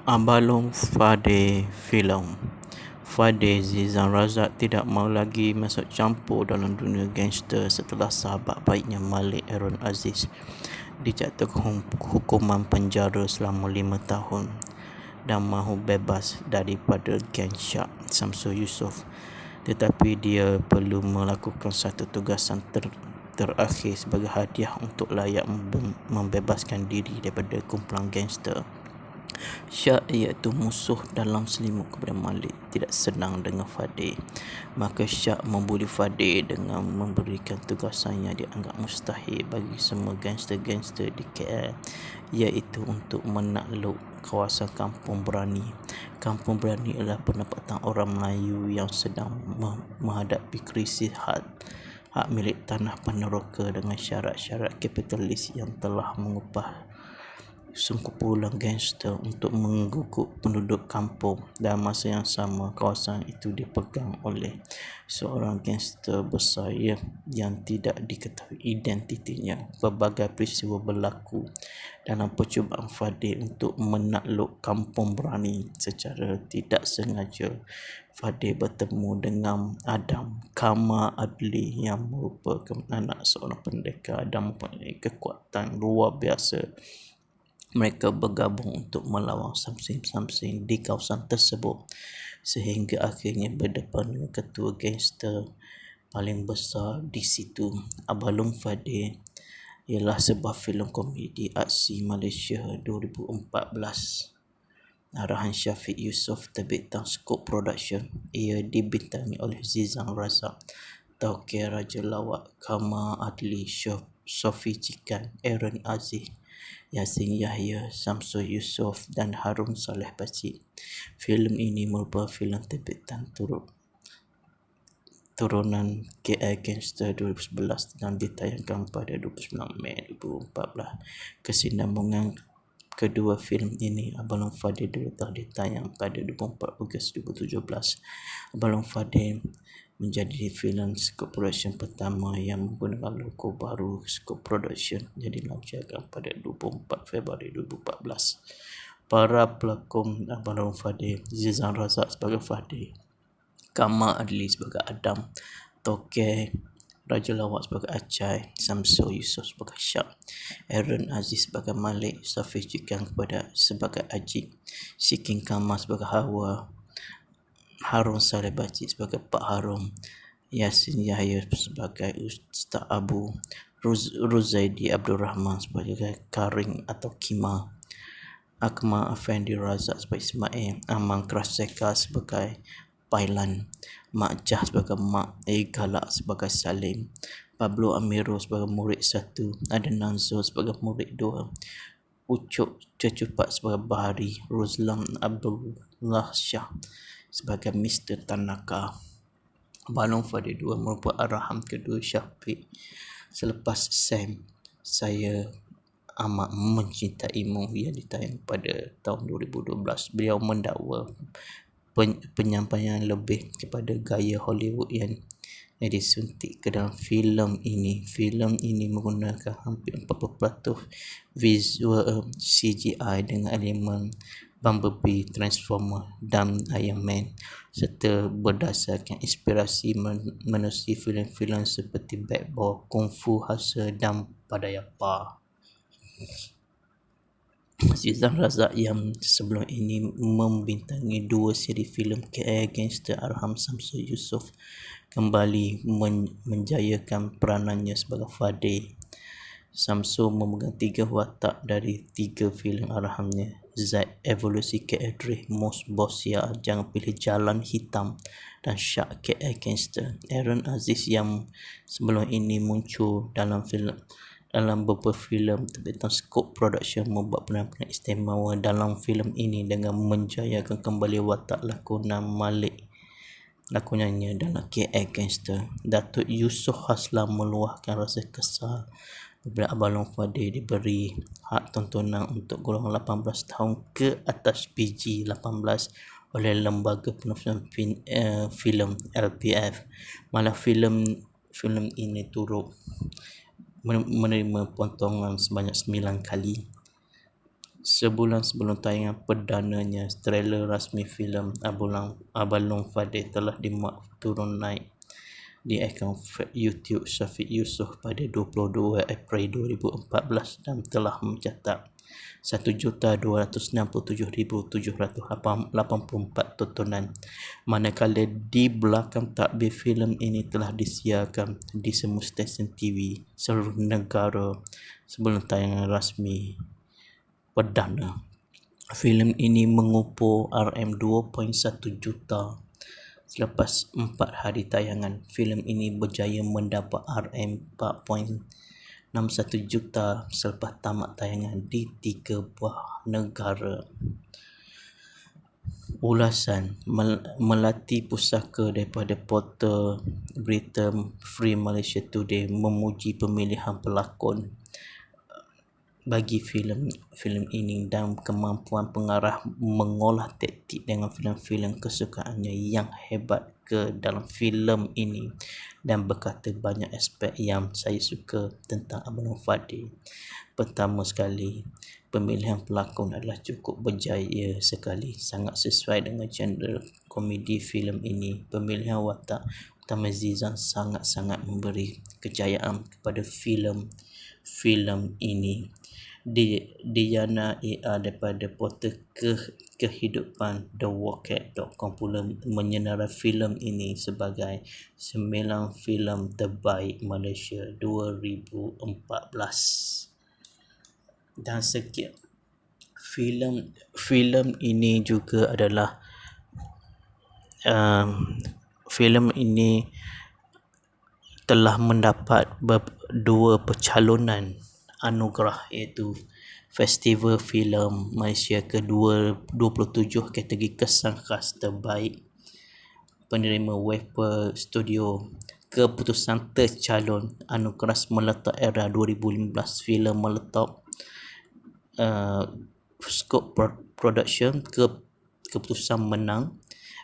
Abalong Fade Film. Fade Zizan Razak tidak mahu lagi masuk campur dalam dunia gangster setelah sahabat baiknya Malik Aaron Aziz dijatuhkan hukuman penjara selama 5 tahun dan mahu bebas daripada geng Syak Samsul Yusof. Tetapi dia perlu melakukan satu tugasan terakhir sebagai hadiah untuk layak membebaskan diri daripada kumpulan gangster. Syak iaitu musuh dalam selimut kepada Malik tidak senang dengan Fadil. Maka Syak membuli Fadil dengan memberikan tugasan yang dianggap mustahil bagi semua gangster-gangster di KL, iaitu untuk menakluk kawasan Kampung Berani. Kampung Berani adalah penempatan orang Melayu yang sedang menghadapi krisis hak milik tanah Paneroka dengan syarat-syarat kapitalis yang telah mengupah sekumpulan gangster untuk mengguguk penduduk kampung. Dalam masa yang sama, kawasan itu dipegang oleh seorang gangster besar yang tidak diketahui identitinya. Pelbagai peristiwa berlaku dalam percubaan Fadil untuk menakluk Kampung Berani. Secara tidak sengaja, Fadil bertemu dengan Adam Kamal Adli yang merupakan anak seorang pendekar dan mempunyai kekuatan luar biasa. Mereka bergabung untuk melawan Samsin di kawasan tersebut sehingga akhirnya berdepan dengan ketua gangster paling besar di situ. Abalong Fadil ialah sebuah filem komedi aksi Malaysia 2014. Arahan Syafiq Yusof, terbitan Scope Production. Ia dibintangi oleh Zizan Razak, Tauke Raja Lawak, Kamal Adli, Sofi Cikan, Aaron Aziz, Yasin Yahya, Samsul Yusof dan Harun Saleh Bacik. Filem ini merupakan filem terbitan turunan KL Gangster 2011 dan ditayangkan pada 29 Mei 2014. Kesinambungan kedua filem ini, Abalong Fadil, telah ditayang pada 24 Ogos 2017. Abalong Fadil menjadi filem Scope Production pertama yang menggunakan logo baru Scope Production yang dilancarkan pada 24 Februari 2014. Para pelakon Abalong Fadil: Zizan Razak sebagai Fadil, Kamal Adli sebagai Adam, Tauke Raja Lawak sebagai Acai, Samsul Yusof sebagai Syak, Aaron Aziz sebagai Malik, Sofi Cikan sebagai Ajib, Sikin Kamal sebagai Hawa, Harun Saleh Bacik sebagai Pak Harum, Yasin Yahya sebagai Ustaz Abu, Ruzaidi Abdul Rahman sebagai Karing atau Kima, Akmal Afendi Razak sebagai Ismail, Aman Kraseka sebagai Pailan, Mak Jah sebagai Mak, Galak sebagai Salim, Pablo Amiro sebagai murid 1, Adnan Zul sebagai murid 2, Ucuk Cecupat sebagai Bahari, Ruzlan Abdullah Shah sebagai Mr. Tanaka. Abalong Fadil 2 merupakan arahan kedua Syafiq selepas Sam, Saya Amat Mencintaimu yang ditayang pada tahun 2012. Beliau mendakwa penyampaian lebih kepada gaya Hollywood yang disuntik ke dalam filem ini. Filem ini menggunakan hampir 40% visual CGI dengan elemen Bumblebee, Transformer dan Iron Man, serta berdasarkan inspirasi manusia filem-filem seperti Bad Boy, Kung Fu Hustle dan Padayapa. Zizan Razak yang sebelum ini membintangi 2 siri filem KL Gangster Arham Samsul Yusof kembali menjayakan peranannya sebagai Fadil. Samsul memegang 3 watak dari 3 filem arahannya: Zaid, Evolusi KL Dreh, Mos Bos Ya, Jangan Pilih Jalan Hitam, dan Syak, KL Gangster. Aaron Aziz yang sebelum ini muncul dalam beberapa filem terbitan Scope Production membuat penampilan istimewa dalam filem ini dengan menjayakan kembali watak lakonannya dalam KL Gangster. Datuk Yusof Haslam meluahkan rasa kesal apabila Abalong Fadil diberi hak tontonan untuk golongan 18 tahun ke atas PG-18 oleh Lembaga Penafsiran Filem LPF. Malah filem ini turut menerima potongan sebanyak 9 kali. Sebulan sebelum tayangan perdananya, trailer rasmi filem Abalong Fadil telah dimuat turun naik di akaun YouTube Syafiq Yusof pada 22 April 2014 dan telah mencatat 1,267,784 tontonan, manakala di belakang takbir filem ini telah disiarkan di semua stesen TV seluruh negara sebelum tayangan rasmi perdana. Filem ini mengumpul RM2.1 juta. Selepas 4 hari tayangan, filem ini berjaya mendapat RM4.61 juta selepas tamat tayangan di 3 buah negara. Ulasan Melati Pusaka daripada portal berita Free Malaysia Today memuji pemilihan pelakon bagi filem ini dan kemampuan pengarah mengolah taktik dengan filem-filem kesukaannya yang hebat ke dalam filem ini, dan berkata banyak aspek yang saya suka tentang Abalong Fadil. Pertama sekali, pemilihan pelakon adalah cukup berjaya sekali, sangat sesuai dengan genre komedi filem ini. Pemilihan watak utama Zizan sangat-sangat memberi kejayaan kepada filem ini. Diana AR daripada portal kehidupan TheWalkAt.com pula menyenarai filem ini sebagai 9 filem terbaik Malaysia 2014. Dan sekian, filem ini juga adalah filem ini telah mendapat 2 pencalonan anugerah, iaitu Festival Filem Malaysia ke-27 kategori kesan khas terbaik penerima Wave Studio. Keputusan tercalon anugerah Meletup Era 2015 filem Meletup Scope Production. Keputusan menang.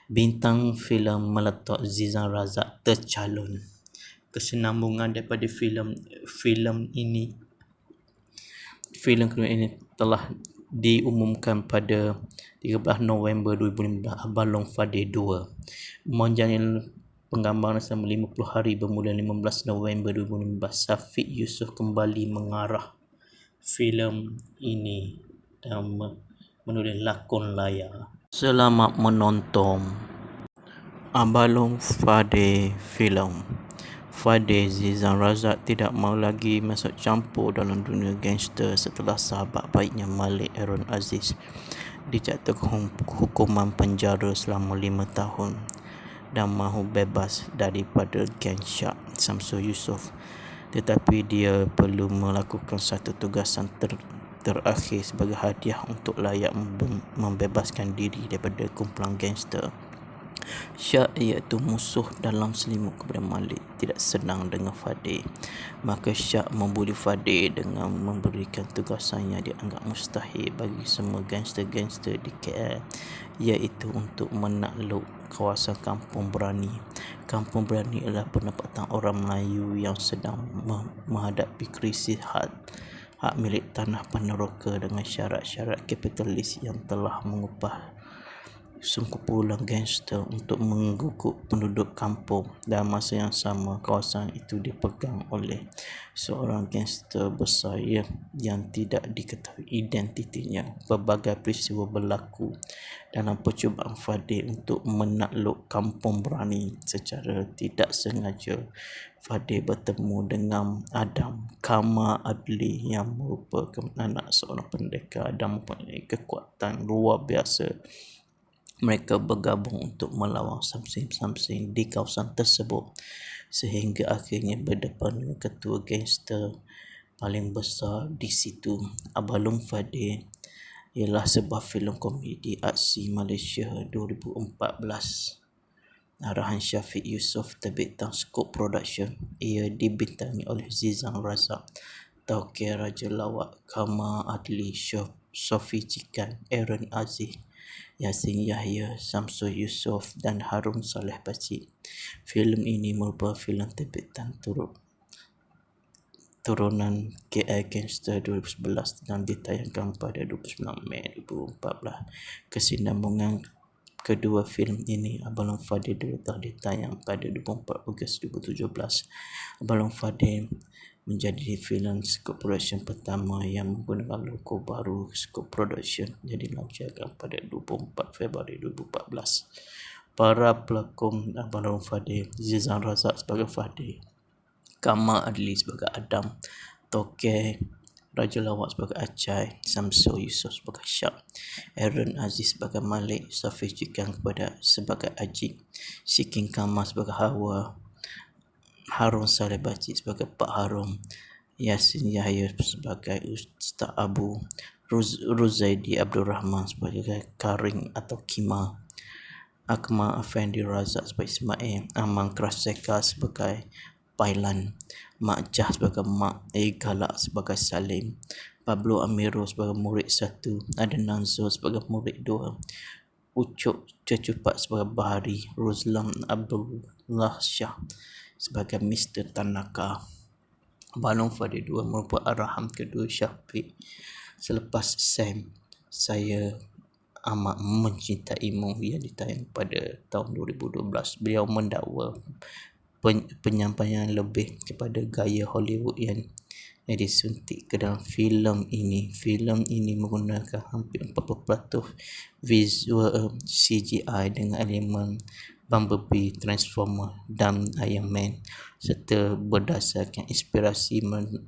Bintang filem Meletup Zizan Razak tercalon. Kesinambungan daripada filem ini telah diumumkan pada 13 November 2015. Abalong Fadil 2 menjalani penggambaran selama 50 hari bermula 15 November 2015. Syafiq Yusof kembali mengarah filem ini dan menulis lakon layar. Selamat menonton Abalong Fadil filem. Fadil Zizan Razak tidak mahu lagi masuk campur dalam dunia gangster setelah sahabat baiknya Malik Aaron Aziz dijatuhkan hukuman penjara selama 5 tahun dan mahu bebas daripada geng Syak Samsul Yusof. Tetapi dia perlu melakukan satu tugasan terakhir sebagai hadiah untuk layak membebaskan diri daripada kumpulan gangster Syak, iaitu musuh dalam selimut kepada Malik, tidak senang dengan Fadil. Maka Syak membuli Fadil dengan memberikan tugasan yang dianggap mustahil bagi semua gangster-gangster di KL, iaitu untuk menakluk kawasan Kampung Berani. Kampung Berani adalah penempatan orang Melayu yang sedang menghadapi krisis hak milik tanah paneroka dengan syarat-syarat kapitalis yang telah mengupah sekumpulan gangster untuk mengguguk penduduk kampung. Dalam masa yang sama, kawasan itu dipegang oleh seorang gangster besar yang tidak diketahui identitinya. Pelbagai peristiwa berlaku dalam percubaan Fadil untuk menakluk Kampung Berani. Secara tidak sengaja, Fadil bertemu dengan Adam Kamal Adli yang merupakan anak seorang pendekar dan mempunyai kekuatan luar biasa. Mereka bergabung untuk melawan Samsim di kawasan tersebut sehingga akhirnya berdepan dengan ketua gangster paling besar di situ. Abalong Fadil ialah sebuah filem komedi aksi Malaysia 2014. Arahan Syafiq Yusof, terbitan Scope Production. Ia dibintangi oleh Zizan Razak, Tauqir Raja Lawak, Kamal Adli, Sofi Cikan, Aaron Aziz, Yasin Yahya, Samsul Yusof dan Harun Saleh Pakcik. Filem ini merupakan filem terbitan turut turunan KL Gangster 2011 dan ditayangkan pada 29 Mei 2014. Kesinambungan kedua filem ini, Abang Long Fadil, telah ditayang pada 24 Ogos 2017. Abang Long Fadil menjadi filem skop production pertama yang menggunakan logo baru skop production yang dilancarkan pada 24 Februari 2014. Para pelakon Abang Long Fadil: Zizan Razak sebagai Fadil, Kamal Adli sebagai Adam, Toke Raja Lawak sebagai Acai, Samsul Yusof sebagai Syak, Aaron Aziz sebagai Malik, Safiz Jikan sebagai Ajib, Sikin Kamal sebagai Hawa, Harun Saleh Bacik sebagai Pak Harum, Yasin Yahya sebagai Ustaz Abu, Ruzaidi Abdul Rahman sebagai Karing atau Kima, Akmal Afendi Razak sebagai Ismail, Aman Kraseka sebagai Pailan, Mak Jah sebagai Mak, Galak sebagai Salim, Pablo Amiro sebagai murid 1, Adnan Zul sebagai murid 2, Ucok Cecupat sebagai Bahari, Ruslam Abdullah Shah sebagai Mr. Tanaka. Abang Long Fadil 2 merupakan arahan kedua Syafiq selepas Sam, Saya Amat Mencintaimu yang ditayang pada tahun 2012. Beliau mendakwa penyampaian lebih kepada gaya Hollywood yang disuntik ke dalam filem ini. Filem ini menggunakan hampir 40% visual CGI dengan elemen Bumblebee, Transformer dan Iron Man, serta berdasarkan inspirasi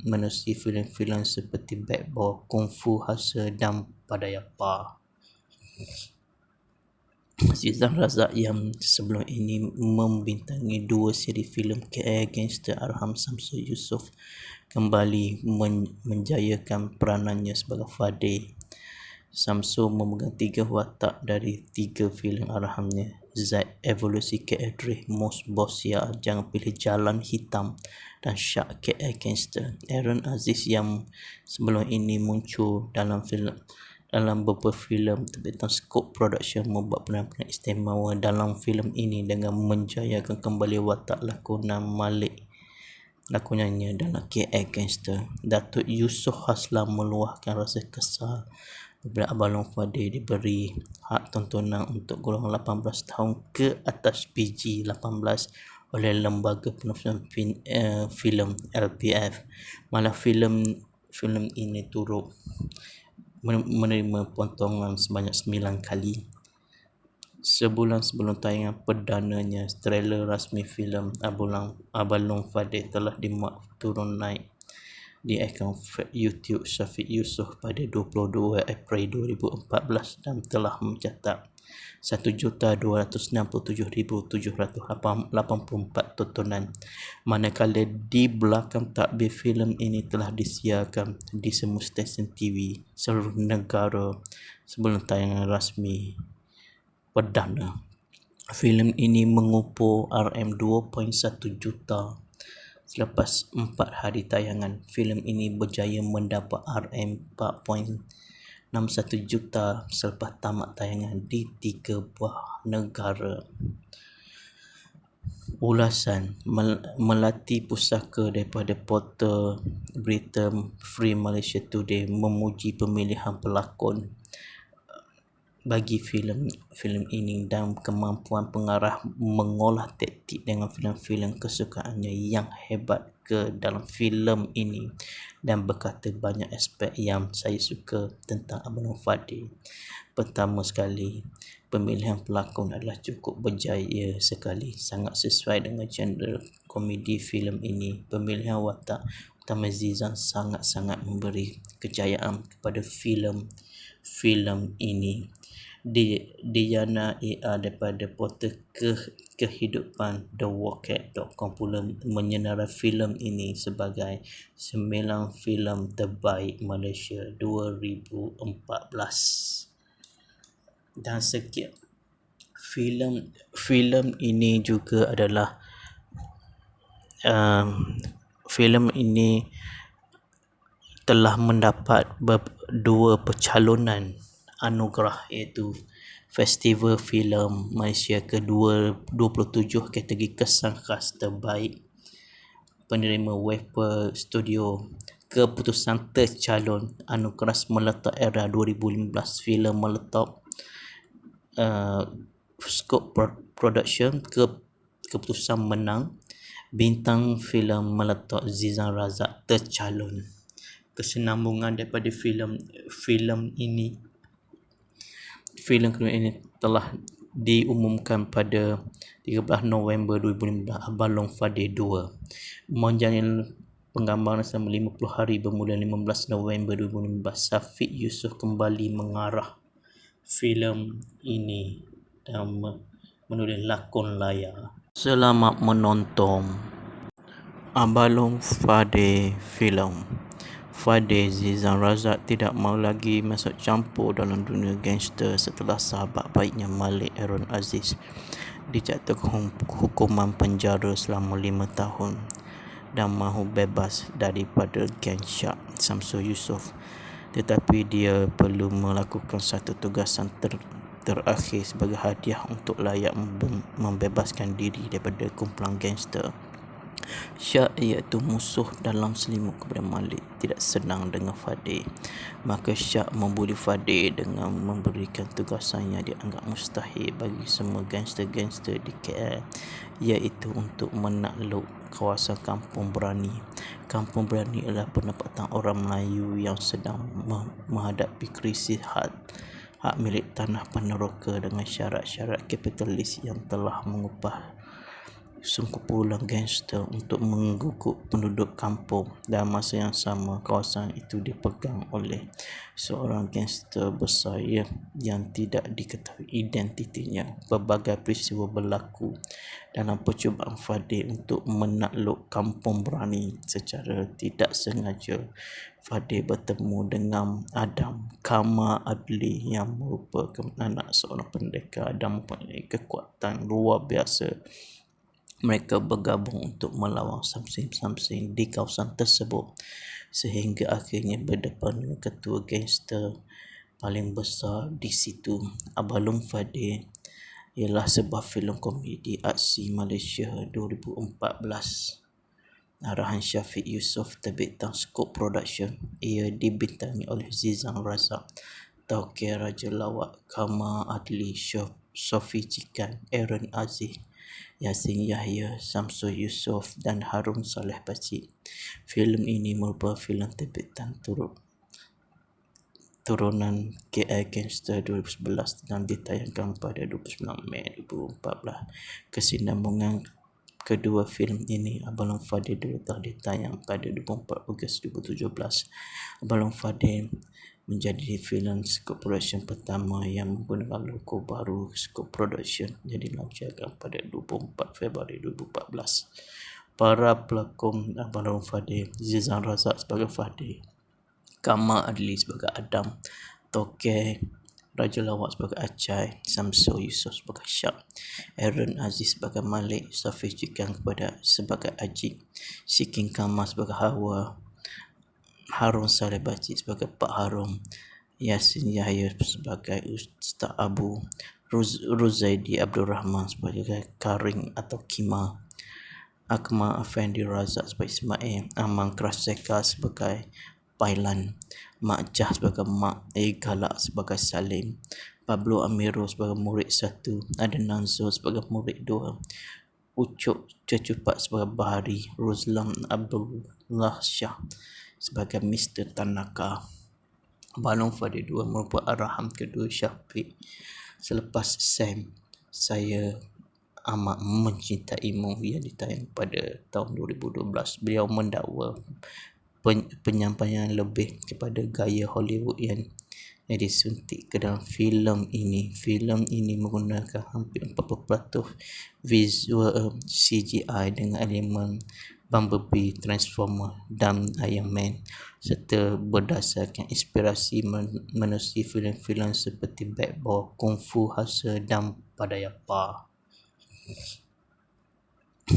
manusia filem-filem seperti Bad Boy, Kung Fu Hustle dan Padayapa. Zizan Razak yang sebelum ini membintangi dua siri filem KL Gangster Arham Samsul Yusof kembali menjayakan peranannya sebagai Fadil. Samsul memegang 3 watak dari 3 filem arahannya: Zaid, Evolusi KL Drift, Most Boss Ya, Jangan Pilih Jalan Hitam, dan Syak, KL Gangster. Aaron Aziz yang sebelum ini muncul dalam beberapa filem terbitan skop production membuat penampilan istimewa dalam filem ini dengan menjayakan kembali watak lakonannya dalam KL Gangster. Datuk Yusof Haslam meluahkan rasa kesal apabila Abang Long Fadil diberi hak tontonan untuk golongan 18 tahun ke atas PG-18 oleh Lembaga Penafsiran Filem LPF. Malah filem ini turut menerima potongan sebanyak 9 kali. Sebulan sebelum tayangan perdananya, trailer rasmi filem Abang Long Fadil telah dimuat turun naik di akaun YouTube Syafiq Yusof pada 22 April 2014 dan telah mencatat 1,267,784 tontonan, manakala di belakang takbir filem ini telah disiarkan di semua stesen TV seluruh negara sebelum tayangan rasmi perdana. Filem ini mengumpul RM2.1 juta. Selepas 4 hari tayangan, filem ini berjaya mendapat RM4.61 juta selepas tamat tayangan di 3 buah negara. Ulasan Melati Pusaka daripada portal berita Free Malaysia Today memuji pemilihan pelakon bagi filem ini dan kemampuan pengarah mengolah taktik dengan filem-filem kesukaannya yang hebat ke dalam filem ini, dan berkata banyak aspek yang saya suka tentang Abang Long Fadil. Pertama sekali, pemilihan pelakon adalah cukup berjaya sekali, sangat sesuai dengan genre komedi filem ini. Pemilihan watak utama Zizan sangat-sangat memberi kejayaan kepada filem ini. Diana A.R. daripada portal kehidupan TheWalkAt.com pula menyenarai filem ini sebagai 9 filem terbaik Malaysia 2014. Dan sekian, filem ini juga adalah filem ini telah mendapat 2 percalonan anugerah, iaitu Festival Filem Malaysia ke-27 kategori kesan khas terbaik, penerima Wave Studio. Keputusan tercalon anugerah meletup era 2015, filem meletup Scope Production. Keputusan menang. Bintang filem meletup Zizan Razak tercalon. Kesinambungan daripada filem kedua ini telah diumumkan pada 13 November 2015. Abalong Fadil 2 menjalani penggambaran selama 50 hari bermula 15 November 2015. Syafiq Yusof kembali mengarah filem ini dan menulis lakon layar. Selamat menonton. Abalong Fadil filem. Fadil Zizan Razak tidak mahu lagi masuk campur dalam dunia gangster setelah sahabat baiknya Malik Aaron Aziz dijatuhkan hukuman penjara selama 5 tahun dan mahu bebas daripada geng Syak Samsul Yusof. Tetapi dia perlu melakukan satu tugasan terakhir sebagai hadiah untuk layak membebaskan diri daripada kumpulan gangster Syak, iaitu musuh dalam selimut kepada Malik, tidak senang dengan Fadil. Maka Syak membuli Fadil dengan memberikan tugasan yang dianggap mustahil bagi semua gangster-gangster di KL, iaitu untuk menakluk kawasan Kampung Berani. Kampung Berani adalah penempatan orang Melayu yang sedang menghadapi krisis hak milik tanah Paneroka dengan syarat-syarat kapitalis yang telah mengupah sekumpulan gangster untuk mengguguk penduduk kampung. Dalam masa yang sama, kawasan itu dipegang oleh seorang gangster besar yang tidak diketahui identitinya. Berbagai peristiwa berlaku dalam percubaan Fadil untuk menakluk Kampung Berani. Secara tidak sengaja, Fadil bertemu dengan Adam Kamal Adli yang merupakan anak seorang pendekar dan mempunyai kekuatan luar biasa. Mereka bergabung untuk melawan Samsin di kawasan tersebut sehingga akhirnya berdepan dengan ketua gangster paling besar di situ. Abalong Fadil ialah sebuah filem komedi aksi Malaysia 2014. Arahan Syafiq Yusof, terbitan Scope Production. Ia dibintangi oleh Zizan Razak, Tauke Raja Lawak, Kamal Adli, Sofi Cikan, Aaron Aziz, Yasin Yahya, Samsul Yusof dan Harun Saleh Bacik. Filem ini merupakan filem terbitan turunan KL Gangster 2011 dan ditayangkan pada 29 Mei 2014. Kesinambungan kedua filem ini, Abalong Fadil 2, telah ditayang pada 24 Ogos 2017. Abalong Fadil menjadi filem Scope Production pertama yang menggunakan logo baru Scope Production yang dilancarkan pada 24 Februari 2014. Para pelakon Abalong Fadil: Zizan Razak sebagai Fadil, Kamal Adli sebagai Adam, Tauke Raja Lawak sebagai Acai, Samsul Yusof sebagai Syak, Aaron Aziz sebagai Malik, Sofi Cikan sebagai Ajib, Sikin Kamal sebagai Hawa, Harun Saleh Bacik sebagai Pak Harum, Yasin Yahya sebagai Ustaz Abu, Ruzaidi Abdul Rahman sebagai Karing atau Kima, Akmal Afendi Razak sebagai Ismail, Aman Kraseka sebagai Pailan, Mak Jah sebagai Mak, Galak sebagai Salim, Pablo Amiro sebagai murid 1, Adnan Zul sebagai murid 2, Ucuk Cecupat sebagai Bahari, Ruzlan Abdullah Shah sebagai Mr. Tanaka. Abalong Fadil 2 merupakan arahan kedua Syafiq selepas Sam, Saya Amat Mencintaimu yang ditayang pada tahun 2012. Beliau mendakwa penyampaian lebih kepada gaya Hollywood yang disuntik ke dalam filem ini. Filem ini menggunakan hampir 40% visual CGI dengan elemen Bumblebee, Transformer dan Iron Man, serta berdasarkan inspirasi manusia filem-filem seperti Bad Boy, Kung Fu Hustle dan Padayapa.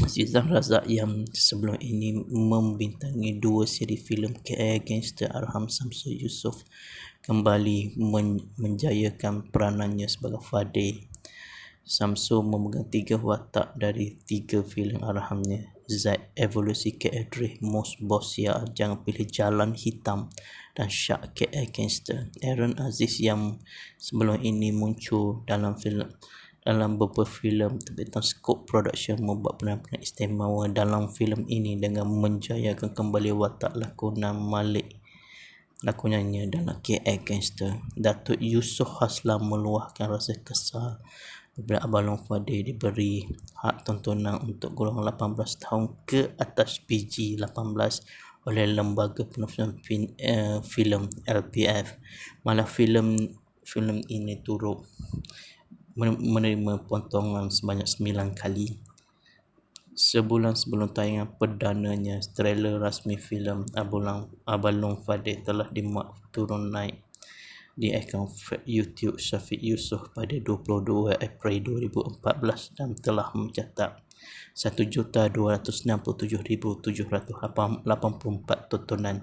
Zizan Razak yang sebelum ini membintangi 2 siri filem KL Gangster Arham Samsul Yusof kembali menjayakan peranannya sebagai Fadil. Samsul memegang 3 watak dari 3 filem arahannya, Z evolusi KL Most Boss ya, jangan pilih jalan hitam, dan Syak KL Gangster. Aaron Aziz yang sebelum ini muncul dalam beberapa filem tentang skop production membuat penampilan istimewa dalam filem ini dengan menjayakan kembali watak lakonannya dalam KL Gangster. Datuk Yusof Haslam meluahkan rasa kesal apabila Abang Long Fadil diberi hak tontonan untuk golongan 18 tahun ke atas PG-18 oleh Lembaga Penafsiran Filem LPF. Malah filem ini turut menerima potongan sebanyak 9 kali. Sebulan sebelum tayangan perdananya, trailer rasmi filem Abang Long Fadil telah dimuat turun naik di akaun YouTube Syafiq Yusof pada 22 April 2014 dan telah mencatat 1,267,784 tontonan.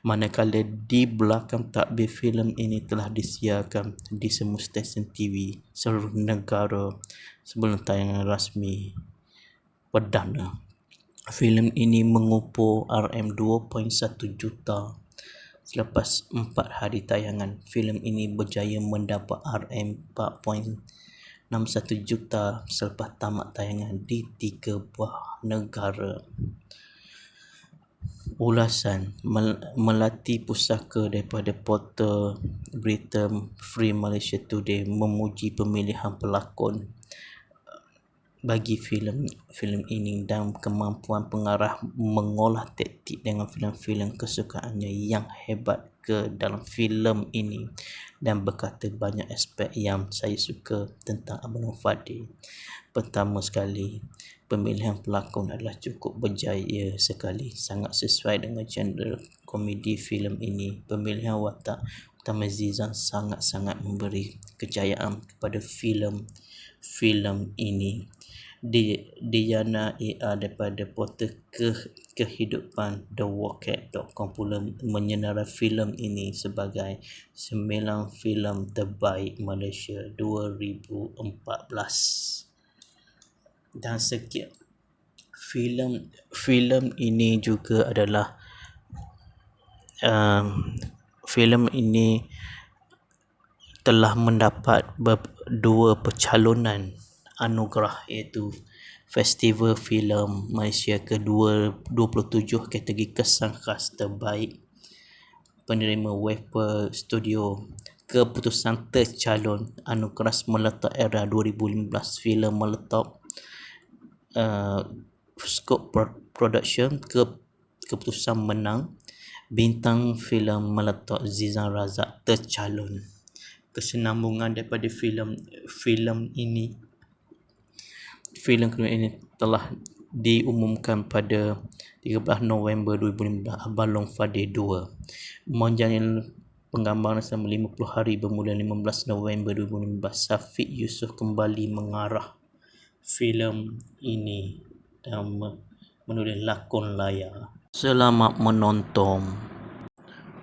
Manakala di belakang takbir filem ini telah disiarkan di semua stesen TV seluruh negara sebelum tayangan rasmi perdana. Filem ini mengumpul RM2.1 juta. Selepas 4 hari tayangan, filem ini berjaya mendapat RM4.61 juta selepas tamat tayangan di 3 buah negara. Ulasan melati pusaka daripada portal berita Free Malaysia Today memuji pemilihan pelakon bagi filem ini dan kemampuan pengarah mengolah taktik dengan filem-filem kesukaannya yang hebat ke dalam filem ini, dan berkata banyak aspek yang saya suka tentang Abang Long Fadil. Pertama sekali, pemilihan pelakon adalah cukup berjaya sekali, sangat sesuai dengan genre komedi filem ini. Pemilihan watak utama Zizan sangat-sangat memberi kejayaan kepada filem ini. Diana AR daripada portal kehidupan TheWalkCat.com pula menyenarai filem ini sebagai 9 filem terbaik Malaysia 2014. Dan sekian, filem ini juga adalah filem ini telah mendapat 2 pencalonan anugerah, iaitu Festival Filem Malaysia ke-27 kategori kesan khas terbaik, penerima Wave Studio. Keputusan tercalon anugerah Meletup Era 2015 filem Meletup Scope Production. Keputusan menang bintang filem Meletup Zizan Razak tercalon. Kesinambungan daripada filem ini telah diumumkan pada 13 November 2015. Abang Long Fadil 2 menjalani penggambaran selama 50 hari bermula 15 November 2015. Syafiq Yusof kembali mengarah filem ini dan menulis lakon layar. Selamat menonton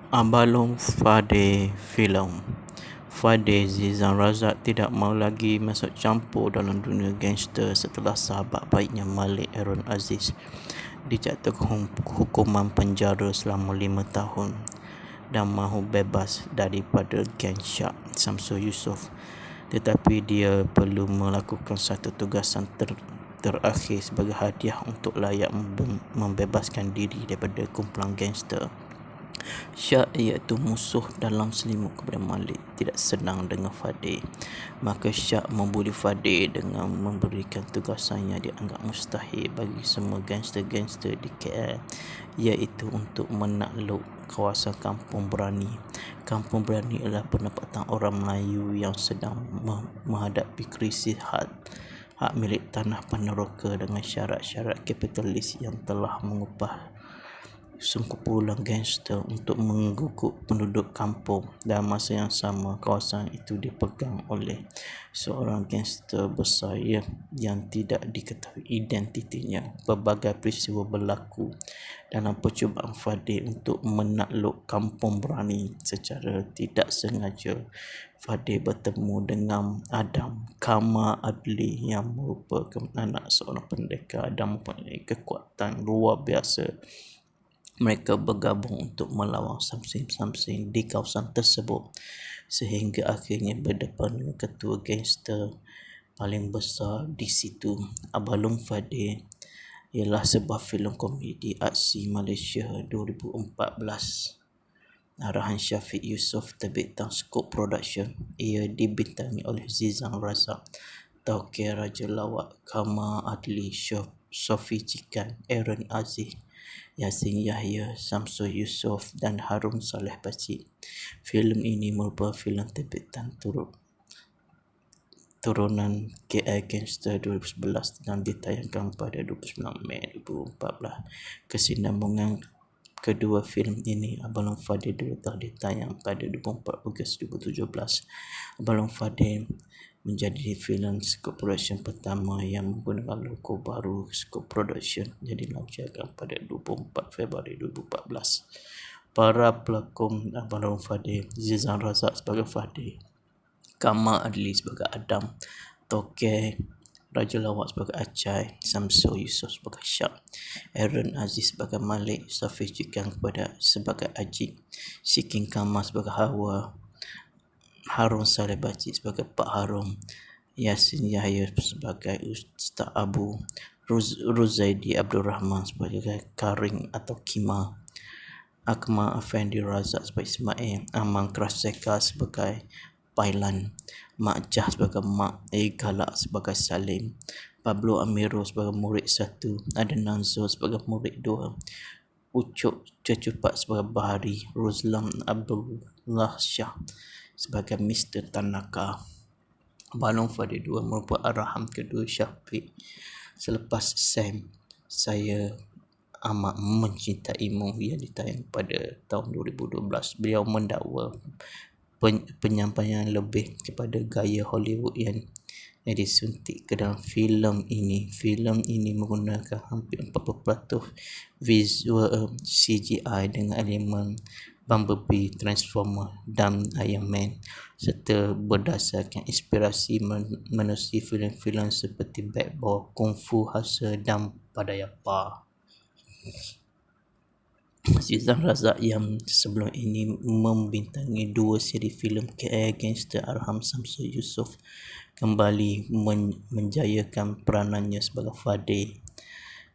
Abang Long Fadil filem. Fadil Zizan Razak tidak mahu lagi masuk campur dalam dunia gangster setelah sahabat baiknya Malik Aaron Aziz dijatuhkan hukuman penjara selama 5 tahun dan mahu bebas daripada geng Syak Samsul Yusof. Tetapi dia perlu melakukan satu tugasan terakhir sebagai hadiah untuk layak membebaskan diri daripada kumpulan gangster Syak, iaitu musuh dalam selimut kepada Malik, tidak senang dengan Fadil. Maka Syak membuli Fadil dengan memberikan tugasan yang dianggap mustahil bagi semua gangster-gangster di KL, iaitu untuk menakluk kawasan Kampung Berani. Kampung Berani adalah penempatan orang Melayu yang sedang menghadapi krisis hak milik tanah Paneroka dengan syarat-syarat kapitalis yang telah mengupah sekumpulan gangster untuk mengguguk penduduk kampung. Dalam masa yang sama, kawasan itu dipegang oleh seorang gangster besar yang tidak diketahui identitinya. Pelbagai peristiwa berlaku dalam percubaan Fadil untuk menakluk Kampung Berani. Secara tidak sengaja, Fadil bertemu dengan Adam, Kama Adli yang merupakan anak seorang pendekar dan mempunyai kekuatan luar biasa. Mereka bergabung untuk melawan Samsim di kawasan tersebut sehingga akhirnya berdepan dengan ketua gangster paling besar di situ, Abalong Fadil. Ialah sebuah filem komedi aksi Malaysia 2014. Arahan Syafiq Yusof, terbitan Scope Production. Ia dibintangi oleh Zizan Razak, Tauke Raja Lawak, Kama Adli, Sofi Cikan, Aaron Aziz, Yasin Yahya, Samsul Yusof dan Harun Saleh Pakcik. Filem ini merupakan filem terbitan turunan KL Gangster 2011 dan ditayangkan pada 29 Mei 2014. Kesinambungan kedua filem ini, Abalong Fadil, telah ditayang pada 24 Ogos 2017. Abalong Fadil menjadi filem Scope Production pertama yang menggunakan logo baru Scope Production yang dilancarkan pada 24 Februari 2014. Para pelakon Abalong Fadil: Zizan Razak sebagai Fadil, Kama Adli sebagai Adam, Toke Raja Lawak sebagai Acai, Samsul Yusof sebagai Syak, Aaron Aziz sebagai Malik, Safi Cikan sebagai Ajib, Sikin Kama sebagai Hawa, Harun Saleh Pakcik sebagai Pak Harum, Yasin Yahya sebagai Ustaz Abu, Ruzaidi Abdul Rahman sebagai Karing atau Kima, Akmal Afendi Razak sebagai Ismail, Aman Kraseka sebagai Pailan, Mak Jah sebagai Mak, Galak sebagai Salim, Pablo Amiro sebagai murid 1, Adnan Zul sebagai murid 2, Ucuk Cecupat sebagai Bahari, Ruzlam Abdullah Shah sebagai Mr. Tanaka. Abalong Fadil 2 merupakan arahan kedua Syafiq selepas Sam, Saya Amat Mencintaimu yang ditayang pada tahun 2012. Beliau mendakwa penyampaian lebih kepada gaya Hollywood yang disuntik ke dalam filem ini. Filem ini menggunakan hampir 40% visual CGI dengan elemen Bumblebee, Transformer dan Iron Man, serta berdasarkan inspirasi manusia filem-filem seperti Bad Boy, Kung Fu Hustle dan Padayapa. Zizan Razak yang sebelum ini membintangi dua siri filem KL Gangster Arham Samsul Yusof kembali menjayakan peranannya sebagai Fadil.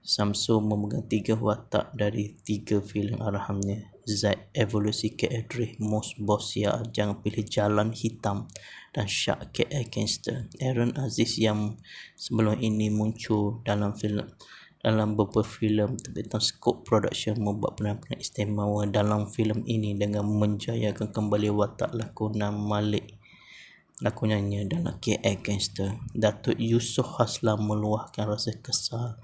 Samsul memegang 3 watak dari 3 filem arahannya: Zaid, Evolusi KL Drift, Most Boss Ya, Jangan Pilih Jalan Hitam, dan Syak, KL Gangster. Aaron Aziz yang sebelum ini muncul dalam beberapa filem terbitan Scope Production membuat penampilan istimewa dalam filem ini dengan menjayakan kembali watak lakonannya dalam KL Gangster. Datuk Yusof Haslam meluahkan rasa kesal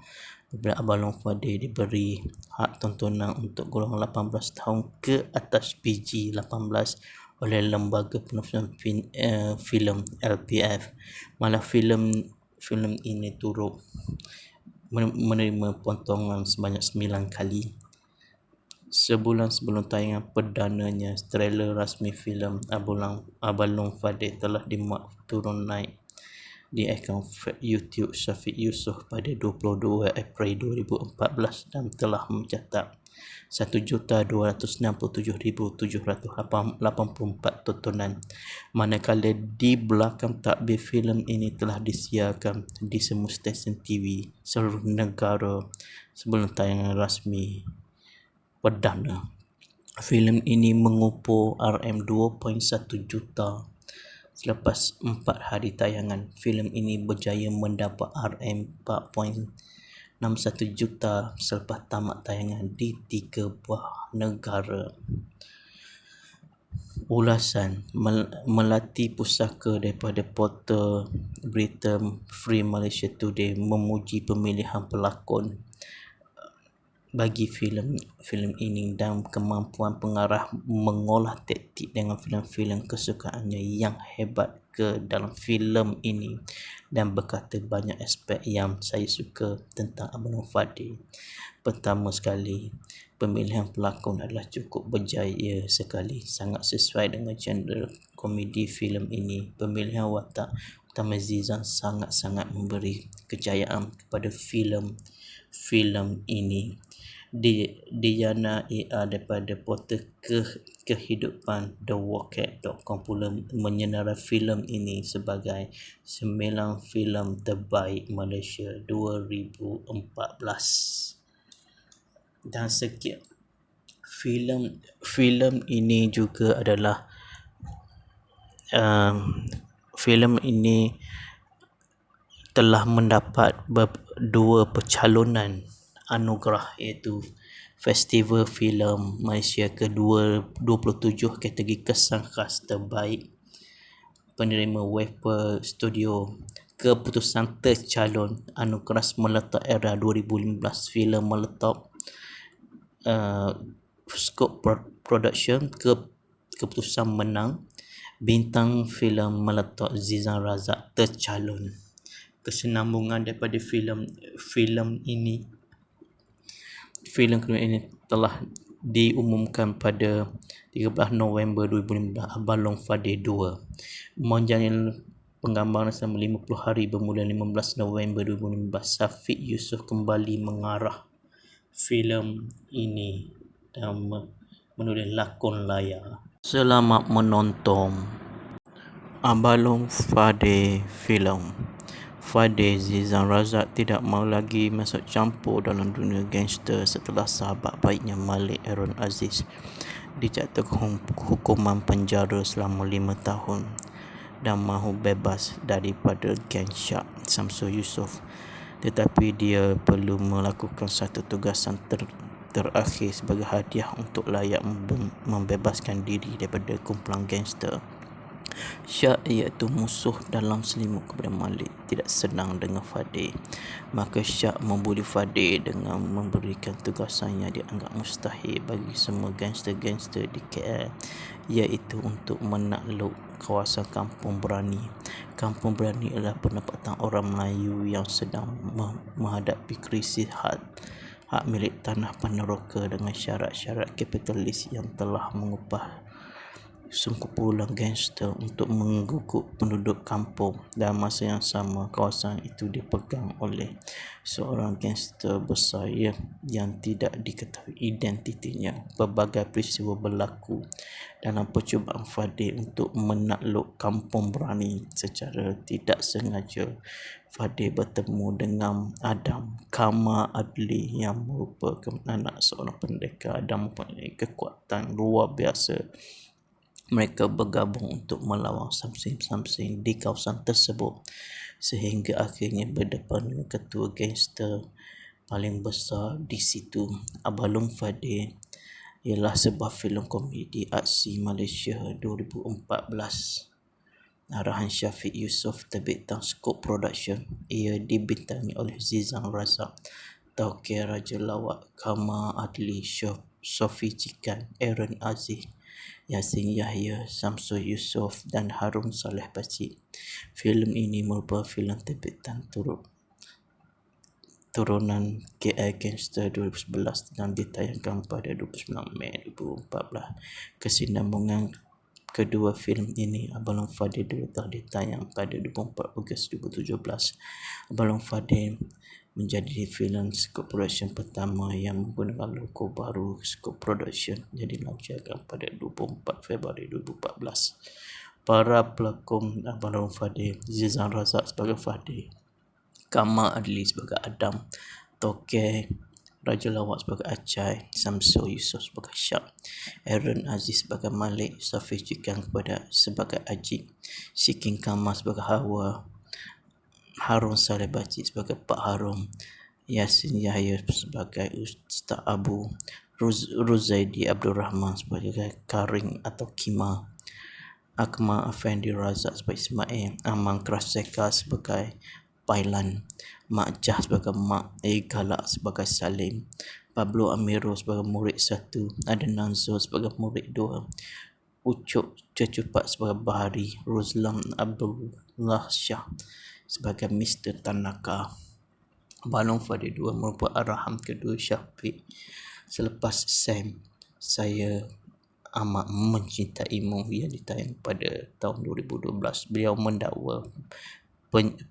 apabila Abalong Fadil diberi hak tontonan untuk golongan 18 tahun ke atas PG-18 oleh Lembaga Penafsiran Filem LPF. Malah filem ini turut menerima potongan sebanyak 9 kali. Sebulan sebelum tayangan perdananya, trailer rasmi filem Abalong Fadil telah dimuat turun naik di akaun YouTube Syafiq Yusof pada 22 April 2014 dan telah mencatat 1,267,784 tontonan, manakala di belakang takbir filem ini telah disiarkan di semua stesen TV seluruh negara sebelum tayangan rasmi perdana. Filem ini mengumpul RM2.1 juta. Selepas 4 hari tayangan, filem ini berjaya mendapat RM4.61 juta selepas tamat tayangan di 3 buah negara. Ulasan melati pusaka daripada portal berita Free Malaysia Today memuji pemilihan pelakon bagi filem ini dan kemampuan pengarah mengolah taktik dengan filem-filem kesukaannya yang hebat ke dalam filem ini, dan berkata banyak aspek yang saya suka tentang Abalong Fadil. Pertama sekali, pemilihan pelakon adalah cukup berjaya sekali, sangat sesuai dengan genre komedi filem ini. Pemilihan watak Thamizat Zizan sangat-sangat memberi kejayaan kepada filem ini. Diana A daripada portal kehidupan TheWalker.com pula menyenarai filem ini sebagai 9 filem terbaik Malaysia 2014. Dan sekian, filem ini juga adalah filem ini telah mendapat dua pencalonan anugerah, iaitu Festival Filem Malaysia ke-27 kategori kesan khas terbaik, penerima Webber Studio. Keputusan tercalon anugerah Meletup Era 2015 filem Meletup Scope Production. Keputusan menang. Bintang filem Meletup Zizan Razak tercalon. Kesinambungan daripada filem kedua ini telah diumumkan pada 13 November 2015. Abang Long Fadil 2 menjalani penggambaran selama 50 hari bermula 15 November 2015. Syafiq Yusof kembali mengarah filem ini dan menulis lakon layar. Selamat menonton. Abang Fadil filem. Fadil Zizan Razak tidak mahu lagi masuk campur dalam dunia gangster setelah sahabat baiknya Malik Aaron Aziz dijatuhkan hukuman penjara selama 5 tahun dan mahu bebas daripada geng Syak Samsul Yusof. Tetapi dia perlu melakukan satu tugasan terakhir sebagai hadiah untuk layak membebaskan diri daripada kumpulan gangster Syak, iaitu musuh dalam selimut kepada Malik, tidak senang dengan Fadil. Maka Syak membuli Fadil dengan memberikan tugasan yang dianggap mustahil bagi semua gangster-gangster di KL, iaitu untuk menakluk kawasan Kampung Berani. Kampung Berani adalah penempatan orang Melayu yang sedang menghadapi krisis hak milik tanah Paneroka dengan syarat-syarat kapitalis yang telah mengupah sekumpulan gangster untuk mengguguk penduduk kampung. Dalam masa yang sama, kawasan itu dipegang oleh seorang gangster besar yang tidak diketahui identitinya. Pelbagai peristiwa berlaku dalam percubaan Fadil untuk menakluk Kampung Berani. Secara tidak sengaja, Fadil bertemu dengan Adam Kamal Adli yang merupakan anak seorang pendekar dan mempunyai kekuatan luar biasa. Mereka bergabung untuk melawan Samsin di kawasan tersebut sehingga akhirnya berdepan dengan ketua gangster paling besar di situ. Abang Fadil ialah sebuah filem komedi aksi Malaysia 2014. Arahan Syafiq Yusof, terbitan Scope Production. Ia dibintangi oleh Zizan Razak, Tauke Raja Lawak, Kamal Adli, Sofi Cikan, Aaron Aziz, Yasin Yahya, Samsul Yusof dan Harun Saleh Pakcik. Filem ini merupakan filem terbitan turunan KL Gangster 2011 dan ditayangkan pada 29 Mei 2014. Kesinambungan kedua filem ini, Abang Long Fadil 2, telah ditayang pada 24 Ogos 2017. Abang Long Fadil menjadi filem Scope Production pertama yang menggunakan logo baru Scope Production yang dilancarkan pada 24 Februari 2014. Para pelakon Abang Long Fadil: Zizan Razak sebagai Fadil, Kamal Adli sebagai Adam, Tauke Raja Lawak sebagai Acai, Samsul Yusof sebagai Syak, Aaron Aziz sebagai Malik, Sofi Cikan sebagai Ajib, Sikin Kamal sebagai Hawa, Harun Saleh Pakcik sebagai Pak Harum, Yasin Yahya sebagai Ustaz Abu, Ruzaidi Abdul Rahman sebagai Karing atau Kima, Akmal Afendi Razak sebagai Ismail, Aman Kraseka sebagai Pailan, Mak Jah sebagai Mak, Galak sebagai Salim, Pablo Amiro sebagai murid 1, Adnan Zul sebagai murid 2, Ucuk Cecupat sebagai Bahari, Ruzlan Abdullah Shah sebagai Mr. Tanaka. Abang Long Fadil 2 merupakan arahan kedua Syafiq selepas Sam, Saya Amat Mencintaimu yang ditayang pada tahun 2012. Beliau mendakwa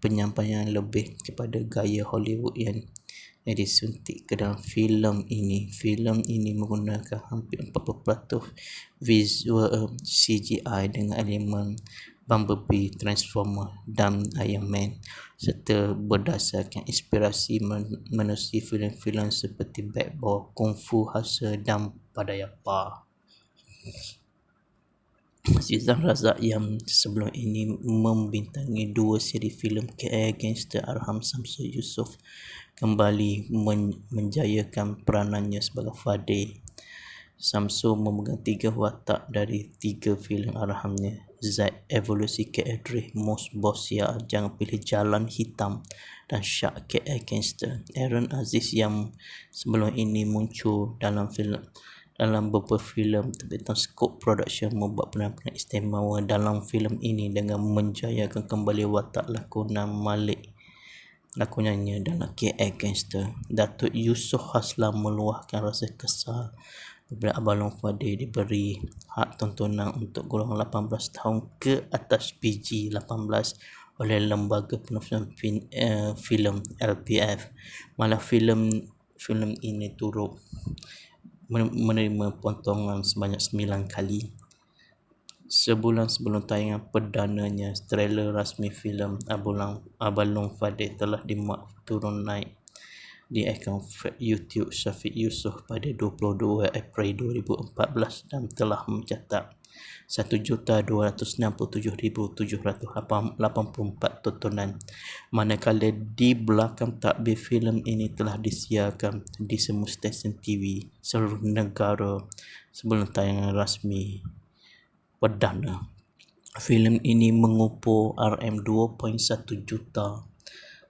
penyampaian lebih kepada gaya Hollywood yang disuntik ke dalam filem ini. Filem ini menggunakan hampir 40% visual CGI dengan elemen Bumblebee, Transformer dan Iron Man, serta berdasarkan inspirasi manusia filem-filem seperti Bad Boy, Kung Fu Hustle dan Padayapa. Zizan Razak yang sebelum ini membintangi dua siri filem KL Gangster Arham Samsul Yusof kembali menjayakan peranannya sebagai Fadil. Samsul memegang 3 watak dari 3 filem arahannya. Zaid, Evolusi KL Dreh, Mos Boss Ya, Jangan Pilih Jalan Hitam dan Syak KL Gangster. Aaron Aziz yang sebelum ini muncul dalam beberapa filem tentang Scope Production membuat penampilan istimewa dalam filem ini dengan menjayakan kembali watak lakonannya dalam KL Gangster. Datuk Yusof Haslam meluahkan rasa kesal apabila Abang Long Fadil diberi hak tontonan untuk golongan 18 tahun ke atas PG-18 oleh Lembaga Penafsiran Filem LPF. Malah filem ini turut menerima potongan sebanyak 9 kali. Sebulan sebelum tayangan perdananya, trailer rasmi filem Abang Long Fadil telah dimuat turun naik di akaun YouTube Syafiq Yusof pada 22 April 2014 dan telah mencatat 1,267,784 tontonan, manakala di belakang takbir filem ini telah disiarkan di semua stesen TV seluruh negara sebelum tayangan rasmi perdana. Filem ini mengumpul RM2.1 juta.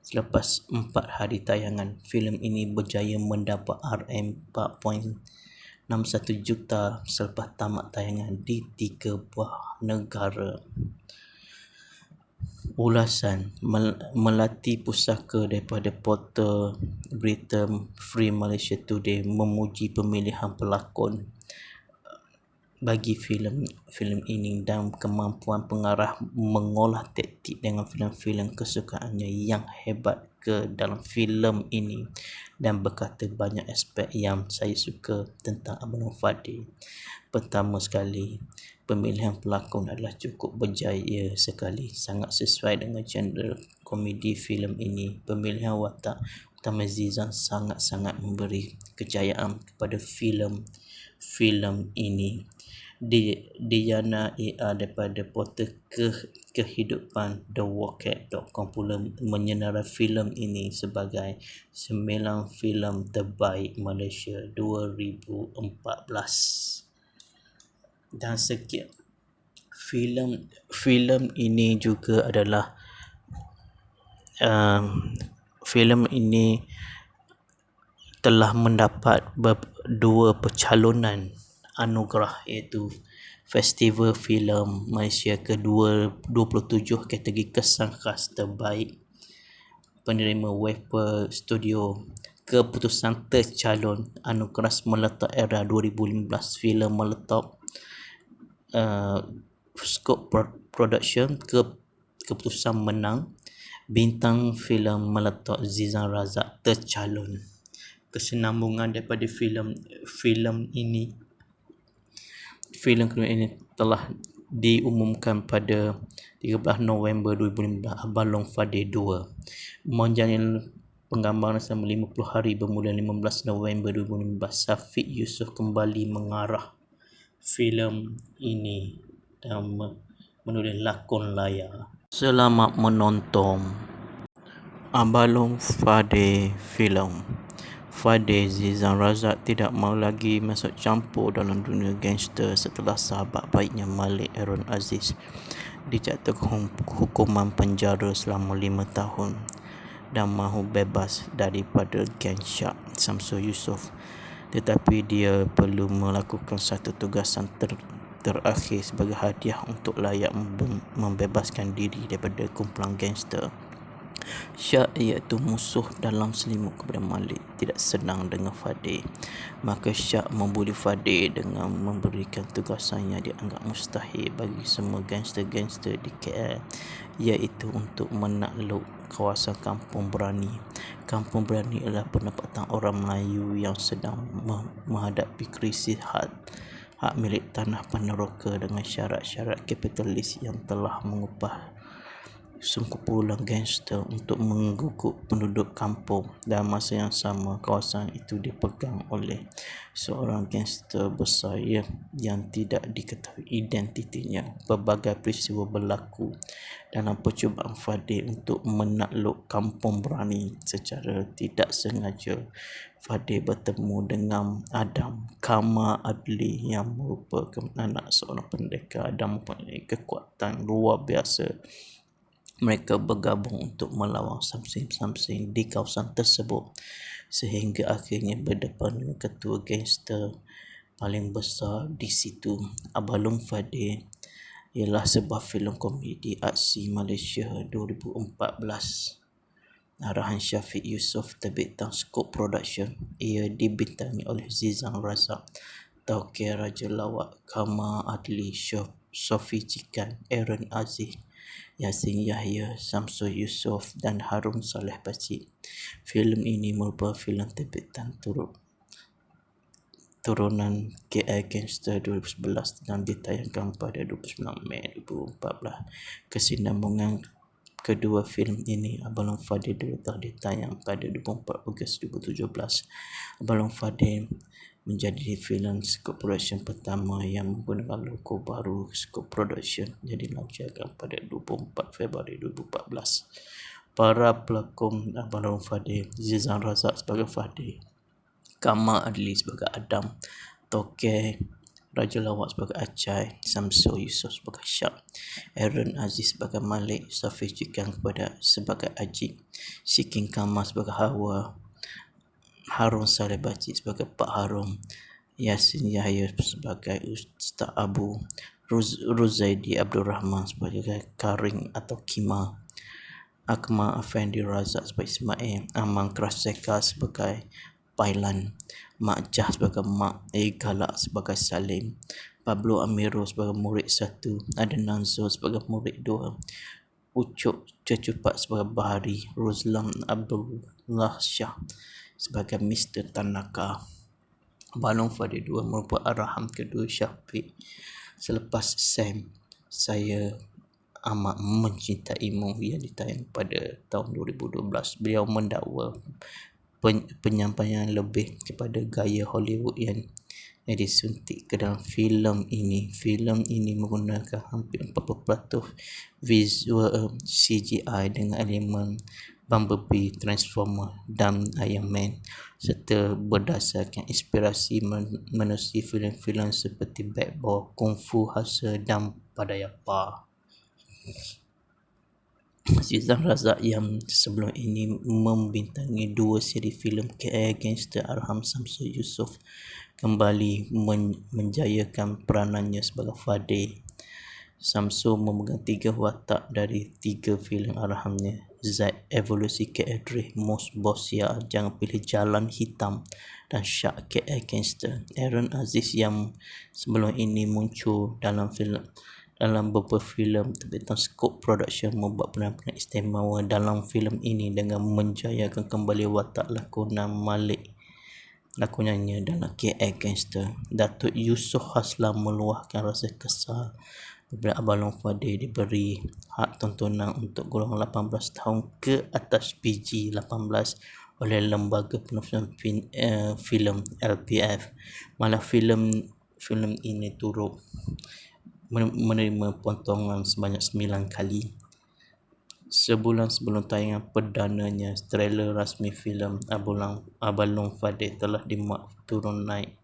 Selepas 4 hari tayangan, filem ini berjaya mendapat RM4.61 juta selepas tamat tayangan di 3 buah negara. Ulasan Melati Pusaka daripada portal berita Free Malaysia Today memuji pemilihan pelakon bagi filem ini dan kemampuan pengarah mengolah taktik dengan filem-filem kesukaannya yang hebat ke dalam filem ini, dan berkata banyak aspek yang saya suka tentang Abang Long Fadil. Pertama sekali, pemilihan pelakon adalah cukup berjaya sekali, sangat sesuai dengan genre komedi filem ini. Pemilihan watak utama Zizan sangat-sangat memberi kejayaan kepada filem ini. Diana A daripada portal kehidupan TheWalkCat.com pula menyenarai filem ini sebagai 9 filem terbaik Malaysia 2014. Dan sekian, filem ini juga adalah filem ini telah mendapat 2 pencalonan anugerah, iaitu Festival Filem Malaysia ke-27 kategori kesan khas terbaik, penerima Wave Studio. Keputusan tercalon anugerah Meletup Era 2015 filem Meletup Scope Production. Keputusan menang. Bintang filem Meletup Zizan Razak tercalon. Kesinambungan daripada filem ini telah diumumkan pada 13 November 2015. Abang Long Fadil 2 menjalani penggambaran selama 50 hari bermula 15 November 2015. Syafiq Yusof kembali mengarah filem ini dan menulis lakon layar. Selamat menonton Abang Long Fadil filem. Fadil Zizan Razak tidak mahu lagi masuk campur dalam dunia gangster setelah sahabat baiknya Malik Aaron Aziz dijatuhkan hukuman penjara selama 5 tahun dan mahu bebas daripada geng Syak Samsul Yusof. Tetapi dia perlu melakukan satu tugasan terakhir sebagai hadiah untuk layak membebaskan diri daripada kumpulan gangster. Syak iaitu musuh dalam selimut kepada Malik tidak senang dengan Fadil. Maka Syak membuli Fadil dengan memberikan tugasan yang dianggap mustahil bagi semua gangster-gangster di KL, iaitu untuk menakluk kawasan Kampung Berani. Kampung Berani adalah penempatan orang Melayu yang sedang menghadapi krisis hak milik tanah Paneroka dengan syarat-syarat kapitalis yang telah mengupah sekumpulan gangster untuk mengguguk penduduk kampung. Dalam masa yang sama, kawasan itu dipegang oleh seorang gangster besar yang tidak diketahui identitinya. Pelbagai peristiwa berlaku dalam percubaan Fadil untuk menakluk Kampung Berani. Secara tidak sengaja, Fadil bertemu dengan Adam Kama Adli yang merupakan anak seorang pendekar dan mempunyai kekuatan luar biasa. Mereka bergabung untuk melawan Samsim di kawasan tersebut sehingga akhirnya berdepan dengan ketua gangster paling besar di situ. Abalong Fadil ialah sebuah filem komedi aksi Malaysia 2014. Arahan Syafiq Yusof, terbitan Scope Production. Ia dibintangi oleh Zizan Razak, Tauke Raja Lawak, Kama Adli, Sofi Cikan, Aaron Aziz, Yasin Yahya, Samsul Yusof dan Harun Saleh Pakcik. Filem ini merupakan filem terbitan turunan KL Gangster 2011 dan ditayangkan pada 29 Mei 2014. Kesinambungan kedua filem ini, Abalong Fadil, telah ditayang pada 24 Ogos 2017. Abalong Fadil menjadi filem Scope Production pertama yang menggunakan logo baru Scope Production yang dilancarkan pada 24 Februari 2014. Para pelakon Abalong Fadil: Zizan Razak sebagai Fadil, Kama Adli sebagai Adam, Toke Raja Lawak sebagai Acai, Samsul Yusof sebagai Syak, Aaron Aziz sebagai Malik, Safi Cikan sebagai Ajib, Sikin Kama sebagai Hawa, Harun Saleh Pakcik sebagai Pak Harum, Yasin Yahya sebagai Ustaz Abu, Ruzaidi Abdul Rahman sebagai Karing atau Kima, Akmal Afendi Razak sebagai Ismail, Aman Kraseka sebagai Pailan, Mak Jah sebagai Mak, Galak sebagai Salim, Pablo Amiro sebagai murid 1, Adnan Zul sebagai murid 2, Ucuk Cecupat sebagai Bahari, Ruzlam Abdullah Shah sebagai Mr. Tanaka. Abalong Fadil 2 merupakan arahan kedua Syafiq selepas Sam, Saya Amat Mencintaimu yang ditayang pada tahun 2012. Beliau mendakwa penyampaian lebih kepada gaya Hollywood yang disuntik ke dalam filem ini. Filem ini menggunakan hampir 40% visual CGI dengan elemen Bumblebee, Transformer dan Iron Man, serta berdasarkan inspirasi manusia filem-filem seperti Bad Boy, Kung Fu Hustle dan Padayapa. Zizan Razak yang sebelum ini membintangi dua siri filem KL Gangster Arham Samsul Yusof kembali menjayakan peranannya sebagai Fadil. Samsul memegang 3 watak dari 3 filem arahannya: Zaid, Evolusi KL Drift, Most Boss Ya, Jangan Pilih Jalan Hitam, dan Syak, KL Gangster. Aaron Aziz yang sebelum ini muncul dalam beberapa filem terbitan Scope Production membuat penampilan istimewa dalam filem ini dengan menjayakan kembali watak lakonannya dalam KL Gangster. Datuk Yusof Haslam meluahkan rasa kesal apabila Abalong Fadil diberi hak tontonan untuk golongan 18 tahun ke atas PG-18 oleh Lembaga Penafsiran Filem LPF. Malah filem ini turut menerima potongan sebanyak 9 kali. Sebulan sebelum tayangan perdananya, trailer rasmi filem Abalong Fadil telah dimuat turun naik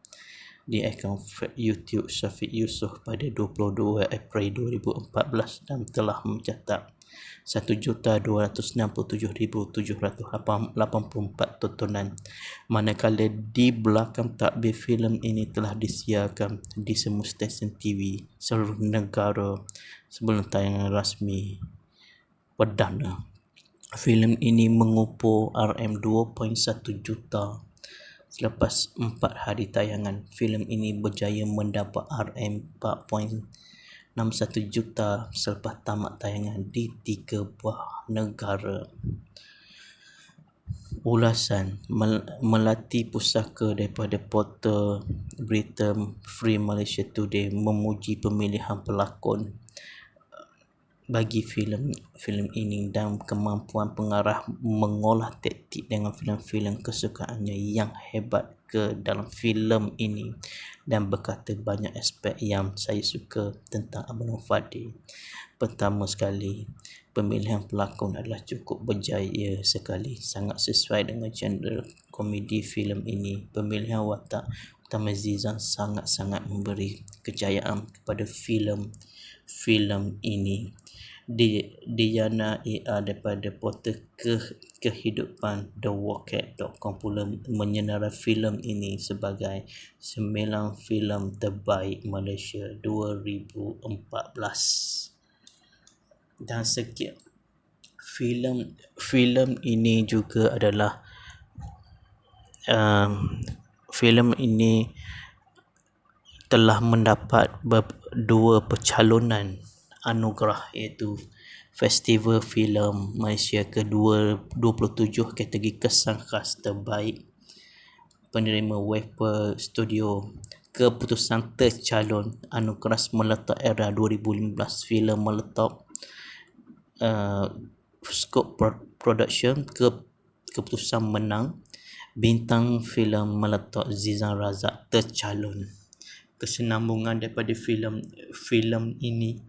di akaun YouTube Syafiq Yusof pada 22 April 2014 dan telah mencatat 1,267,784 tontonan, manakala di belakang takbir filem ini telah disiarkan di semua stesen TV seluruh negara sebelum tayangan rasmi perdana. Filem ini mengumpul RM2.1 juta selepas 4 hari tayangan. Filem ini berjaya mendapat RM4.61 juta selepas tamat tayangan di 3 buah negara. Ulasan melati pusaka daripada portal berita Free Malaysia Today memuji pemilihan pelakon bagi filem ini dan kemampuan pengarah mengolah taktik dengan filem-filem kesukaannya yang hebat ke dalam filem ini, dan berkata banyak aspek yang saya suka tentang Abang Fadil. Pertama sekali, pemilihan pelakon adalah cukup berjaya sekali, sangat sesuai dengan genre komedi filem ini. Pemilihan watak utama Zizan sangat-sangat memberi kejayaan kepada filem ini. Diana A.R. daripada portal kehidupan TheWalkAt.com pula menyenarai filem ini sebagai 9 filem terbaik Malaysia 2014. Dan sekian, filem ini juga adalah filem ini telah mendapat dua pencalonan anugerah, iaitu Festival Filem Malaysia ke-27 kategori kesan khas terbaik penerima Wave Studio. Keputusan tercalon anugerah Meletup Era 2015 filem Meletup Scope Production. Keputusan menang. Bintang filem Meletup Zizan Razak tercalon. Kesinambungan daripada filem ini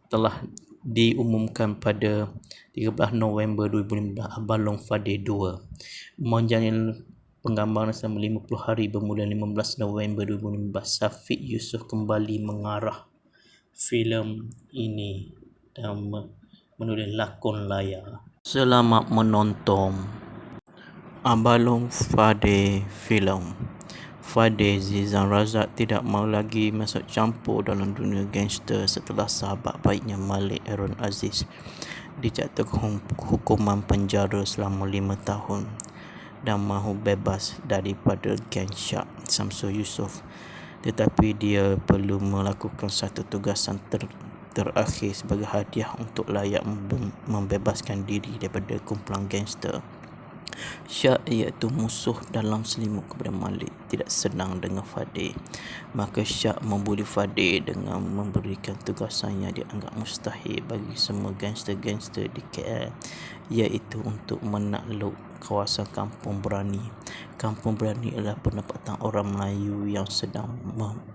telah diumumkan pada 13 November 2015. Abang Fadil 2 menjalani penggambaran selama 50 hari bermula 15 November 2015. Syafiq Yusof kembali mengarah filem ini dan menulis lakon layar. Selamat menonton Abang Fadil filem. Fadil Zizan Razak tidak mahu lagi masuk campur dalam dunia gangster setelah sahabat baiknya Malik Aaron Aziz dijatuhkan hukuman penjara selama 5 tahun dan mahu bebas daripada geng Syak Samsul Yusof. Tetapi dia perlu melakukan satu tugasan terakhir sebagai hadiah untuk layak membebaskan diri daripada kumpulan gangster Syak, iaitu musuh dalam selimut kepada Malik, tidak senang dengan Fadil. Maka Syak membuli Fadil dengan memberikan tugasan yang dianggap mustahil bagi semua gangster-gangster di KL, iaitu untuk menakluk kawasan Kampung Berani. Kampung Berani adalah penempatan orang Melayu yang sedang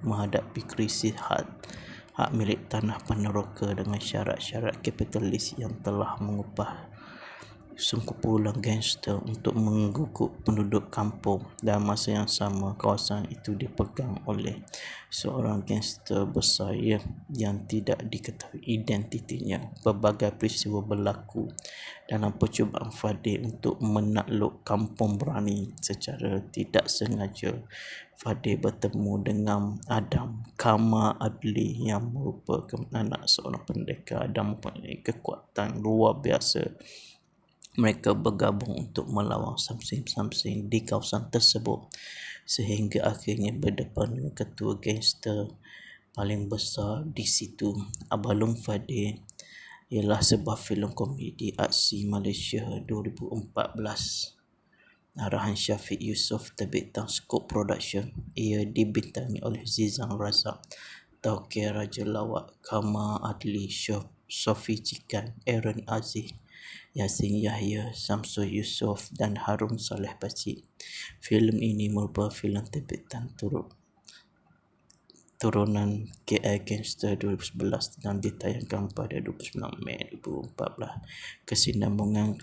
menghadapi krisis hak milik tanah Paneroka dengan syarat-syarat kapitalis yang telah mengupah sekumpulan gangster untuk mengguguk penduduk kampung. Dalam masa yang sama, kawasan itu dipegang oleh seorang gangster besar yang tidak diketahui identitinya. Berbagai peristiwa berlaku dalam percubaan Fadil untuk menakluk Kampung Berani. Secara tidak sengaja, Fadil bertemu dengan Adam Kamal Adli yang merupakan anak seorang pendekar dan mempunyai kekuatan luar biasa. Mereka bergabung untuk melawan Samsim di kawasan tersebut sehingga akhirnya berdepan dengan ketua gangster paling besar di situ. Abang Fadil ialah sebuah filem komedi aksi Malaysia 2014. Arahan Syafiq Yusof, terbitan Scope Production. Ia dibintangi oleh Zizan Razak, Tauke Raja Lawak, Kamal Adli, Sofi Cikan, Aaron Aziz, Yasin Yahya, Samsul Yusof dan Harun Saleh Pakcik. Filem ini merupakan filem terbitan turunan KL Gangster 2011 dan ditayangkan pada 29 Mei 2014. Kesinambungan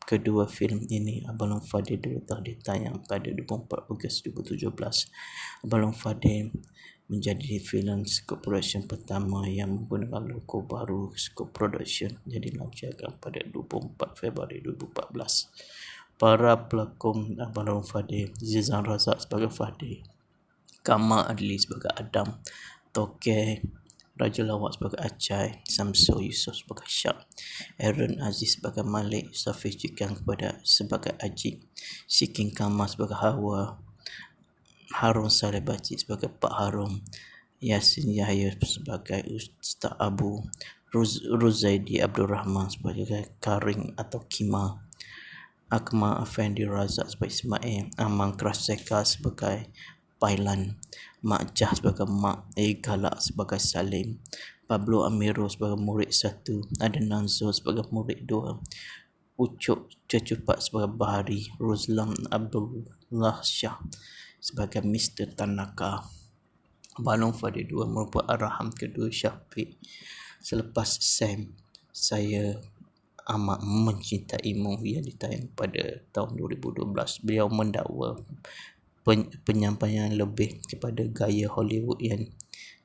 kedua filem ini, Abang Fadil 2, telah ditayang pada 24 Ogos 2017. Abang Fadil menjadi filem Scope Production pertama yang menggunakan logo baru Scope Production yang dilancarkan pada 24 Februari 2014. Para pelakon Abang Fadil: Zizan Razak sebagai Fadil, Kamal Adli sebagai Adam, Tauke Raja Lawak sebagai Acai, Samsul Yusof sebagai Syak, Aaron Aziz sebagai Malik, Safiz Jikan kepada sebagai Ajib, Sikin Kamal sebagai Hawa, Harun Saleh Bacik sebagai Pak Harum, Yasin Yahya sebagai Ustaz Abu, Ruzaidi Abdul Rahman sebagai Karing atau Kima, Akmal Afendi Razak sebagai Ismail, Aman Kraseka sebagai Pailan, Mak Jah sebagai Mak, Galak sebagai Salim, Pablo Amiro sebagai murid 1, Adnan Zul sebagai murid 2, Ucuk Cecupat sebagai Bahari, Ruzlam Abdullah Shah sebagai Mr. Tanaka. Balong Fadil 2 merupakan arahan kedua Syafiq selepas Sam, Saya Amat Mencintaimu yang ditayang pada tahun 2012. Beliau mendakwa penyampaian lebih kepada gaya Hollywood yang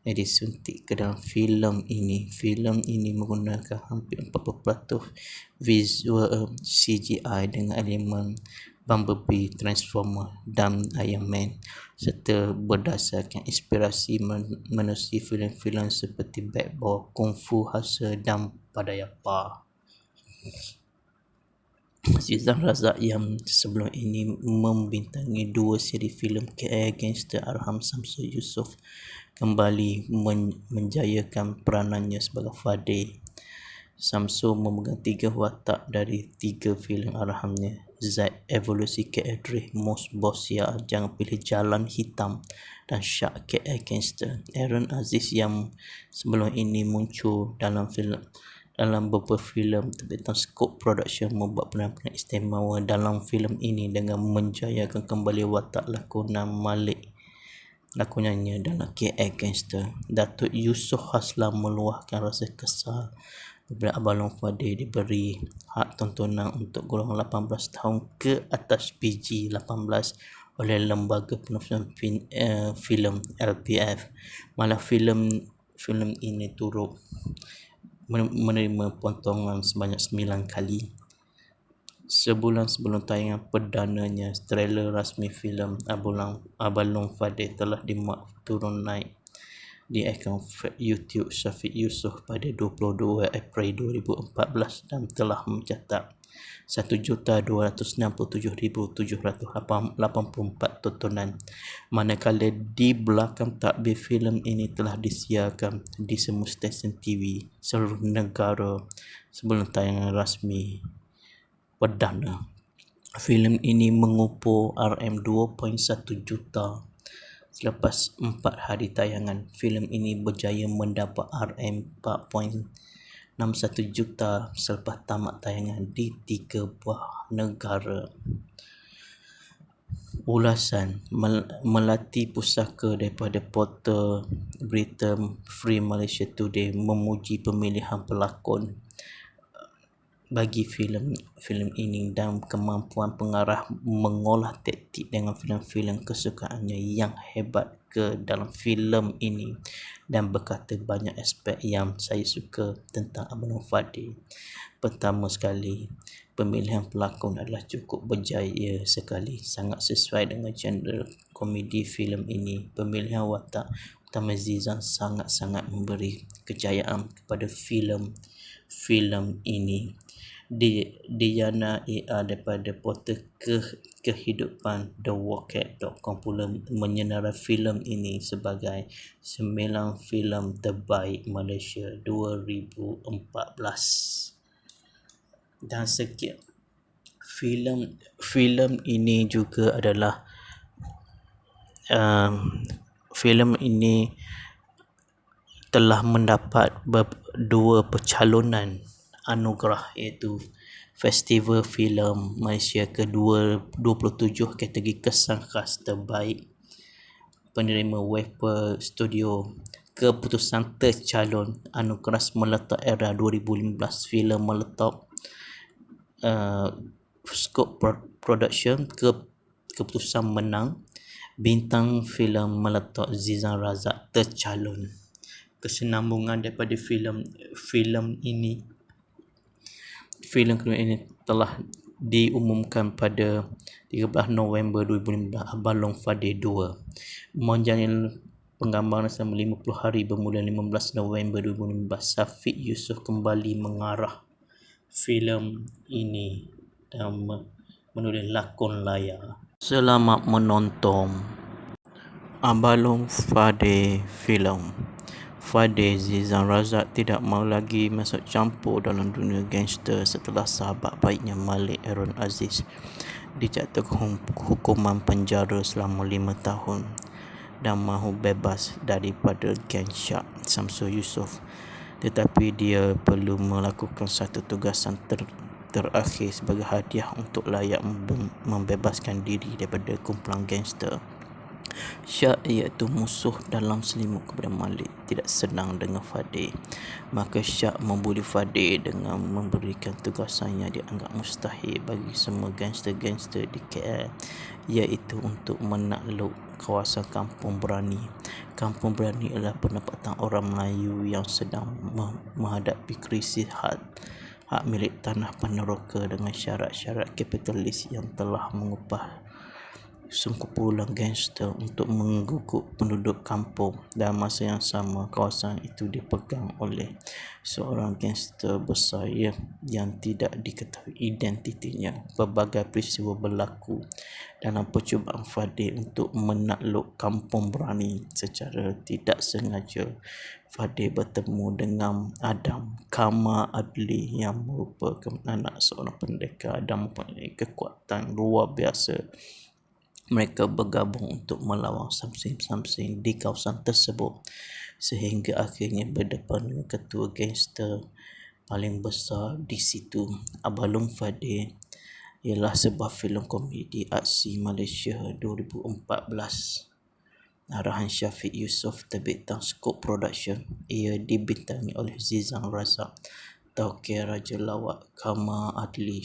disuntik ke dalam filem ini. Filem ini menggunakan hampir 40% visual CGI dengan elemen Bumblebee, Transformer dan Iron Man, serta berdasarkan inspirasi manusia filem-filem seperti Bad Boy, Kung Fu Hustle dan Padayapa. Zizan Razak yang sebelum ini membintangi dua siri filem KL Gangster Arham Samsul Yusof kembali menjayakan peranannya sebagai Fadil. Samsul memegang 3 watak dari 3 filem arahannya. Zaid, Evolusi KL Drift, Mos Boss Ya, Jangan Pilih Jalan Hitam, dan Syak, KL Gangster. Aaron Aziz yang sebelum ini muncul dalam beberapa filem tentang Scope Production membuat penampilan istimewa dalam filem ini dengan menjayakan kembali watak lakonannya dalam KL Gangster. Datuk Yusof Haslam meluahkan rasa kesal apabila Abang Fadil diberi hak tontonan untuk golongan 18 tahun ke atas PG-18 oleh Lembaga Penafsiran Filem LPF. Malah filem ini turut menerima potongan sebanyak 9 kali. Sebulan sebelum tayangan perdananya, trailer rasmi filem Abalong Fadil telah dimuat turun naik di akaun YouTube Syafiq Yusof pada 22 April 2014 dan telah mencatat 1,267,784 tontonan, manakala di belakang takbir filem ini telah disiarkan di semua stesen TV seluruh negara sebelum tayangan rasmi perdana. Filem ini mengumpul RM2.1 juta. Selepas 4 hari tayangan, filem ini berjaya mendapat RM4.61 juta selepas tamat tayangan di 3 buah negara. Ulasan Melati Pusaka daripada portal berita Free Malaysia Today memuji pemilihan pelakon bagi filem ini dan kemampuan pengarah mengolah taktik dengan filem-filem kesukaannya yang hebat ke dalam filem ini, dan berkata banyak aspek yang saya suka tentang Abang Fadil. Pertama sekali, pemilihan pelakon adalah cukup berjaya sekali, sangat sesuai dengan genre komedi filem ini. Pemilihan watak utama Zizan sangat-sangat memberi kejayaan kepada filem ini. Diana A daripada portal kehidupan TheWalkCat.com pula menyenarai filem ini sebagai 9 filem terbaik Malaysia 2014. Dan sekian, filem ini juga adalah filem ini telah mendapat 2 pencalonan anugerah, iaitu Festival Filem Malaysia ke-27 kategori kesan khas terbaik, penerima Wave Studio. Keputusan tercalon anugerah Meletup Era 2015, filem Meletup Scope Production. Keputusan menang. Bintang filem Meletup Zizan Razak tercalon. Kesinambungan daripada filem ini telah diumumkan pada 13 November 2015. Abang Long Fadil 2 menjalani penggambaran selama 50 hari bermula 15 November 2015. Syafiq Yusof kembali mengarah filem ini dan menulis lakon layar. Selamat menonton. Abalong Fadil Filem. Fadil Zizan Razak tidak mahu lagi masuk campur dalam dunia gangster setelah sahabat baiknya Malik Aaron Aziz dijatuhkan hukuman penjara selama 5 tahun dan mahu bebas daripada geng Syak Samsul Yusof, tetapi dia perlu melakukan satu tugasan terakhir sebagai hadiah untuk layak membebaskan diri daripada kumpulan gangster. Syak, iaitu musuh dalam selimut kepada Malik, tidak senang dengan Fadil. Maka Syak membuli Fadil dengan memberikan tugasan yang dianggap mustahil bagi semua gangster-gangster di KL, iaitu untuk menakluk kawasan Kampung Berani. Kampung Berani adalah penempatan orang Melayu yang sedang menghadapi krisis hak milik tanah Paneroka dengan syarat-syarat kapitalis yang telah mengupah sekumpulan gangster untuk mengguguk penduduk kampung. Dalam masa yang sama, kawasan itu dipegang oleh seorang gangster besar yang tidak diketahui identitinya. Berbagai peristiwa berlaku dalam percubaan Fadil untuk menakluk Kampung Berani. Secara tidak sengaja, Fadil bertemu dengan Adam Kamal Adli yang merupakan anak seorang pendekar dan mempunyai kekuatan luar biasa. Mereka bergabung untuk melawan Samsim di kawasan tersebut sehingga akhirnya berdepan dengan ketua gangster paling besar di situ. Abalong Fadil ialah sebuah filem komedi aksi Malaysia 2014. Arahan Syafiq Yusof, terbitan Scope Production. Ia dibintangi oleh Zizan Razak, Tauke Raja Lawak, Kamal Adli,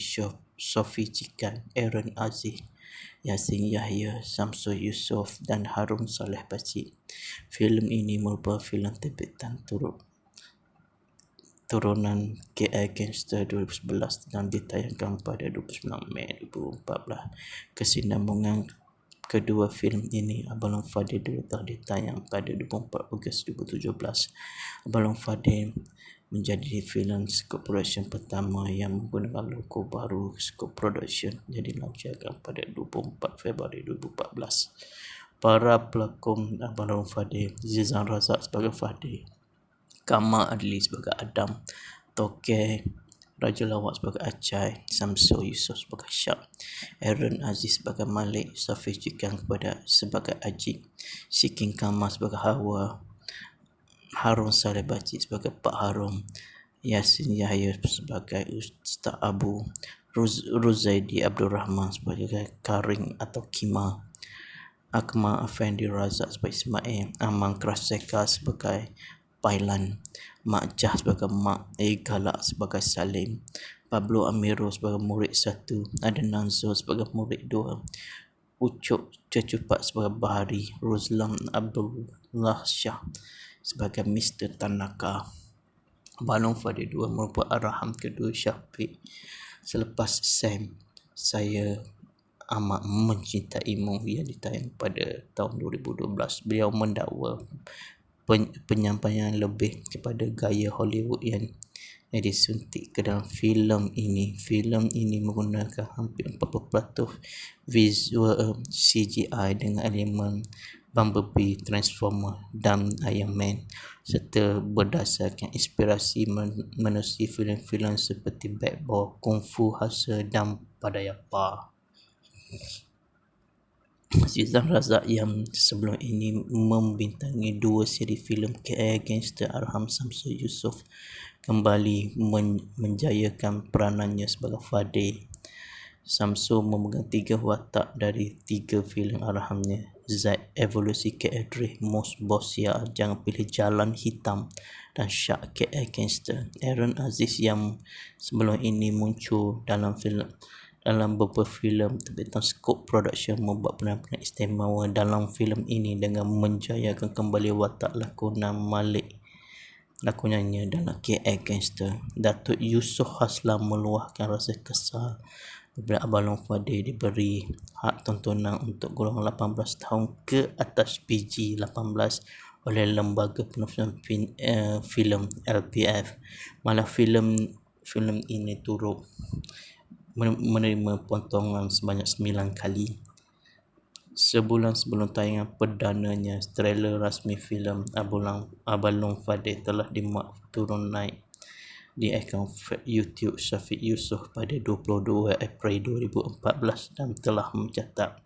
Sofi Cikan, Aaron Aziz, Yasin Yahya, Samsul Yusof dan Harun Saleh Pakcik. Filem ini merupakan filem terbitan turunan KL Gangster 2011 dan ditayangkan pada 29 Mei 2014. Kesinambungan kedua filem ini, Abalong Fadil, telah ditayang pada 24 Ogos 2017. Abalong Fadil menjadi filem Scope Production pertama yang menggunakan logo baru Scope Production yang dilancarkan pada 24 Februari 2014. Para pelakon Abalong Fadil: Zizan Razak sebagai Fadil, Kamal Adli sebagai Adam, Tauke Raja Lawak sebagai Acai, Samsul Yusof sebagai Syak, Aaron Aziz sebagai Malik, Sofi Cikan sebagai Ajib, Sikin Kamal sebagai Hawa, Harun Saleh Pakcik sebagai Pak Harun, Yasin Yahya sebagai Ustaz Abu, Ruzaidi Abdul Rahman sebagai Karing atau Kima, Akmal Afendi Razak sebagai Ismail, Aman Kraseka sebagai Pailan, Mak Jah sebagai Mak, Galak sebagai Salim, Pablo Amiro sebagai murid 1, Adnan Zul sebagai murid 2, Ucup Cecupat sebagai Bahari, Ruslan Abdullah Shah sebagai Mr. Tanaka. Abalong Fadil 2 merupakan arahan kedua Syafiq selepas Sam, Saya Amat Mencintaimu yang ditayang pada tahun 2012. Beliau mendakwa penyampaian lebih kepada gaya Hollywood yang disuntik ke dalam filem ini. Filem ini menggunakan hampir 40% visual CGI dengan elemen Bumblebee, Transformer dan Iron Man, serta berdasarkan inspirasi manusia filem-filem seperti Bad Boy, Kung Fu Hustle dan Padayapa. Zizan Razak yang sebelum ini membintangi 2 siri filem KL Gangster Arham Samsul Yusof kembali menjayakan peranannya sebagai Fadil. Samsul memegang 3 watak dari 3 filem arahannya: Zaid, Evolusi KL Dreh, Mos Bosia, Jangan Pilih Jalan Hitam, dan Syak, KL Gangster. Aaron Aziz yang sebelum ini muncul dalam beberapa filem terbitan Scope Production membuat penampilan istimewa dalam filem ini dengan menjayakan kembali watak lakonannya dalam KL Gangster. Datuk Yusof Haslam meluahkan rasa kesal apabila Abang Fadil diberi hak tontonan untuk golongan 18 tahun ke atas PG-18 oleh Lembaga Penafsiran Filem LPF. Malah filem ini turut menerima potongan sebanyak 9 kali. Sebulan sebelum tayangan perdananya, trailer rasmi filem Abang Fadil telah dimuat turun naik di akaun YouTube Syafiq Yusof pada 22 April 2014 dan telah mencatat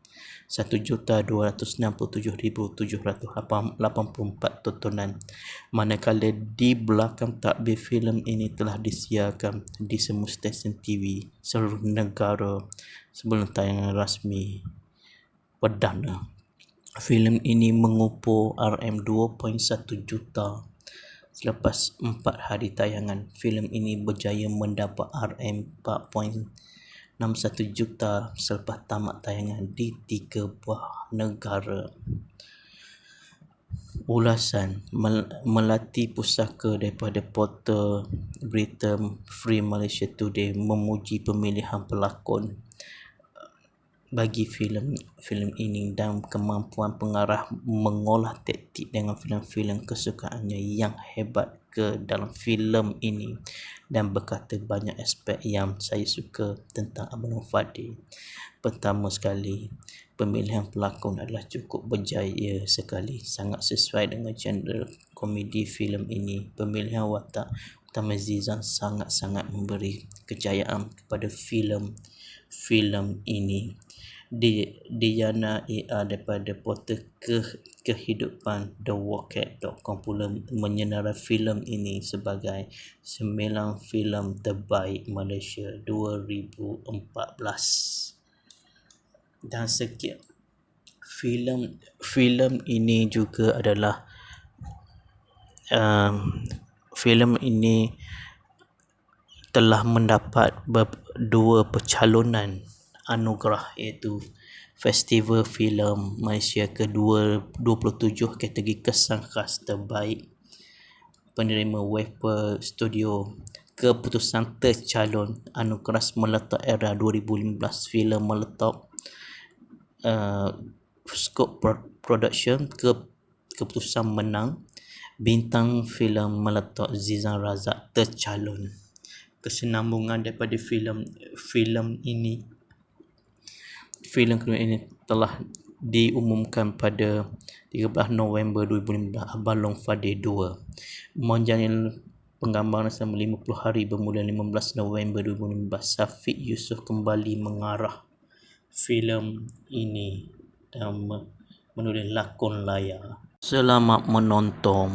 1,267,784 tontonan. Manakala di belakang takbir filem ini telah disiarkan di semua stesen TV seluruh negara sebelum tayangan rasmi perdana. Filem ini mengumpul RM2.1 juta. Selepas 4 hari tayangan, filem ini berjaya mendapat RM4.61 juta selepas tamat tayangan di 3 buah negara. Ulasan melati pusaka daripada portal berita Free Malaysia Today memuji pemilihan pelakon bagi filem ini dan kemampuan pengarah mengolah taktik dengan filem-filem kesukaannya yang hebat ke dalam filem ini, dan berkata banyak aspek yang saya suka tentang Abang Fadil. Pertama sekali, pemilihan pelakon adalah cukup berjaya sekali, sangat sesuai dengan genre komedi filem ini. Pemilihan watak utama Zizan sangat-sangat memberi kejayaan kepada filem ini. Diana A.R. daripada portal kehidupan TheWalkAt.com pula menyenarai filem ini sebagai 9 filem terbaik Malaysia 2014. Dan sekian, filem ini juga adalah filem ini telah mendapat 2 pencalonan anugerah, iaitu Festival Filem Malaysia ke-27 kategori kesan khas terbaik penerima Wave Studio. Keputusan tercalon anugerah Meletup Era 2015 filem Meletup Scope Production. Keputusan menang bintang filem Meletup Zizan Razak tercalon. Kesinambungan daripada filem kedua ini telah diumumkan pada 13 November 2015. Abang Fadil 2 menjalani penggambaran selama 50 hari bermula 15 November 2015. Syafiq Yusof kembali mengarah filem ini dan menulis lakon layar. Selamat menonton.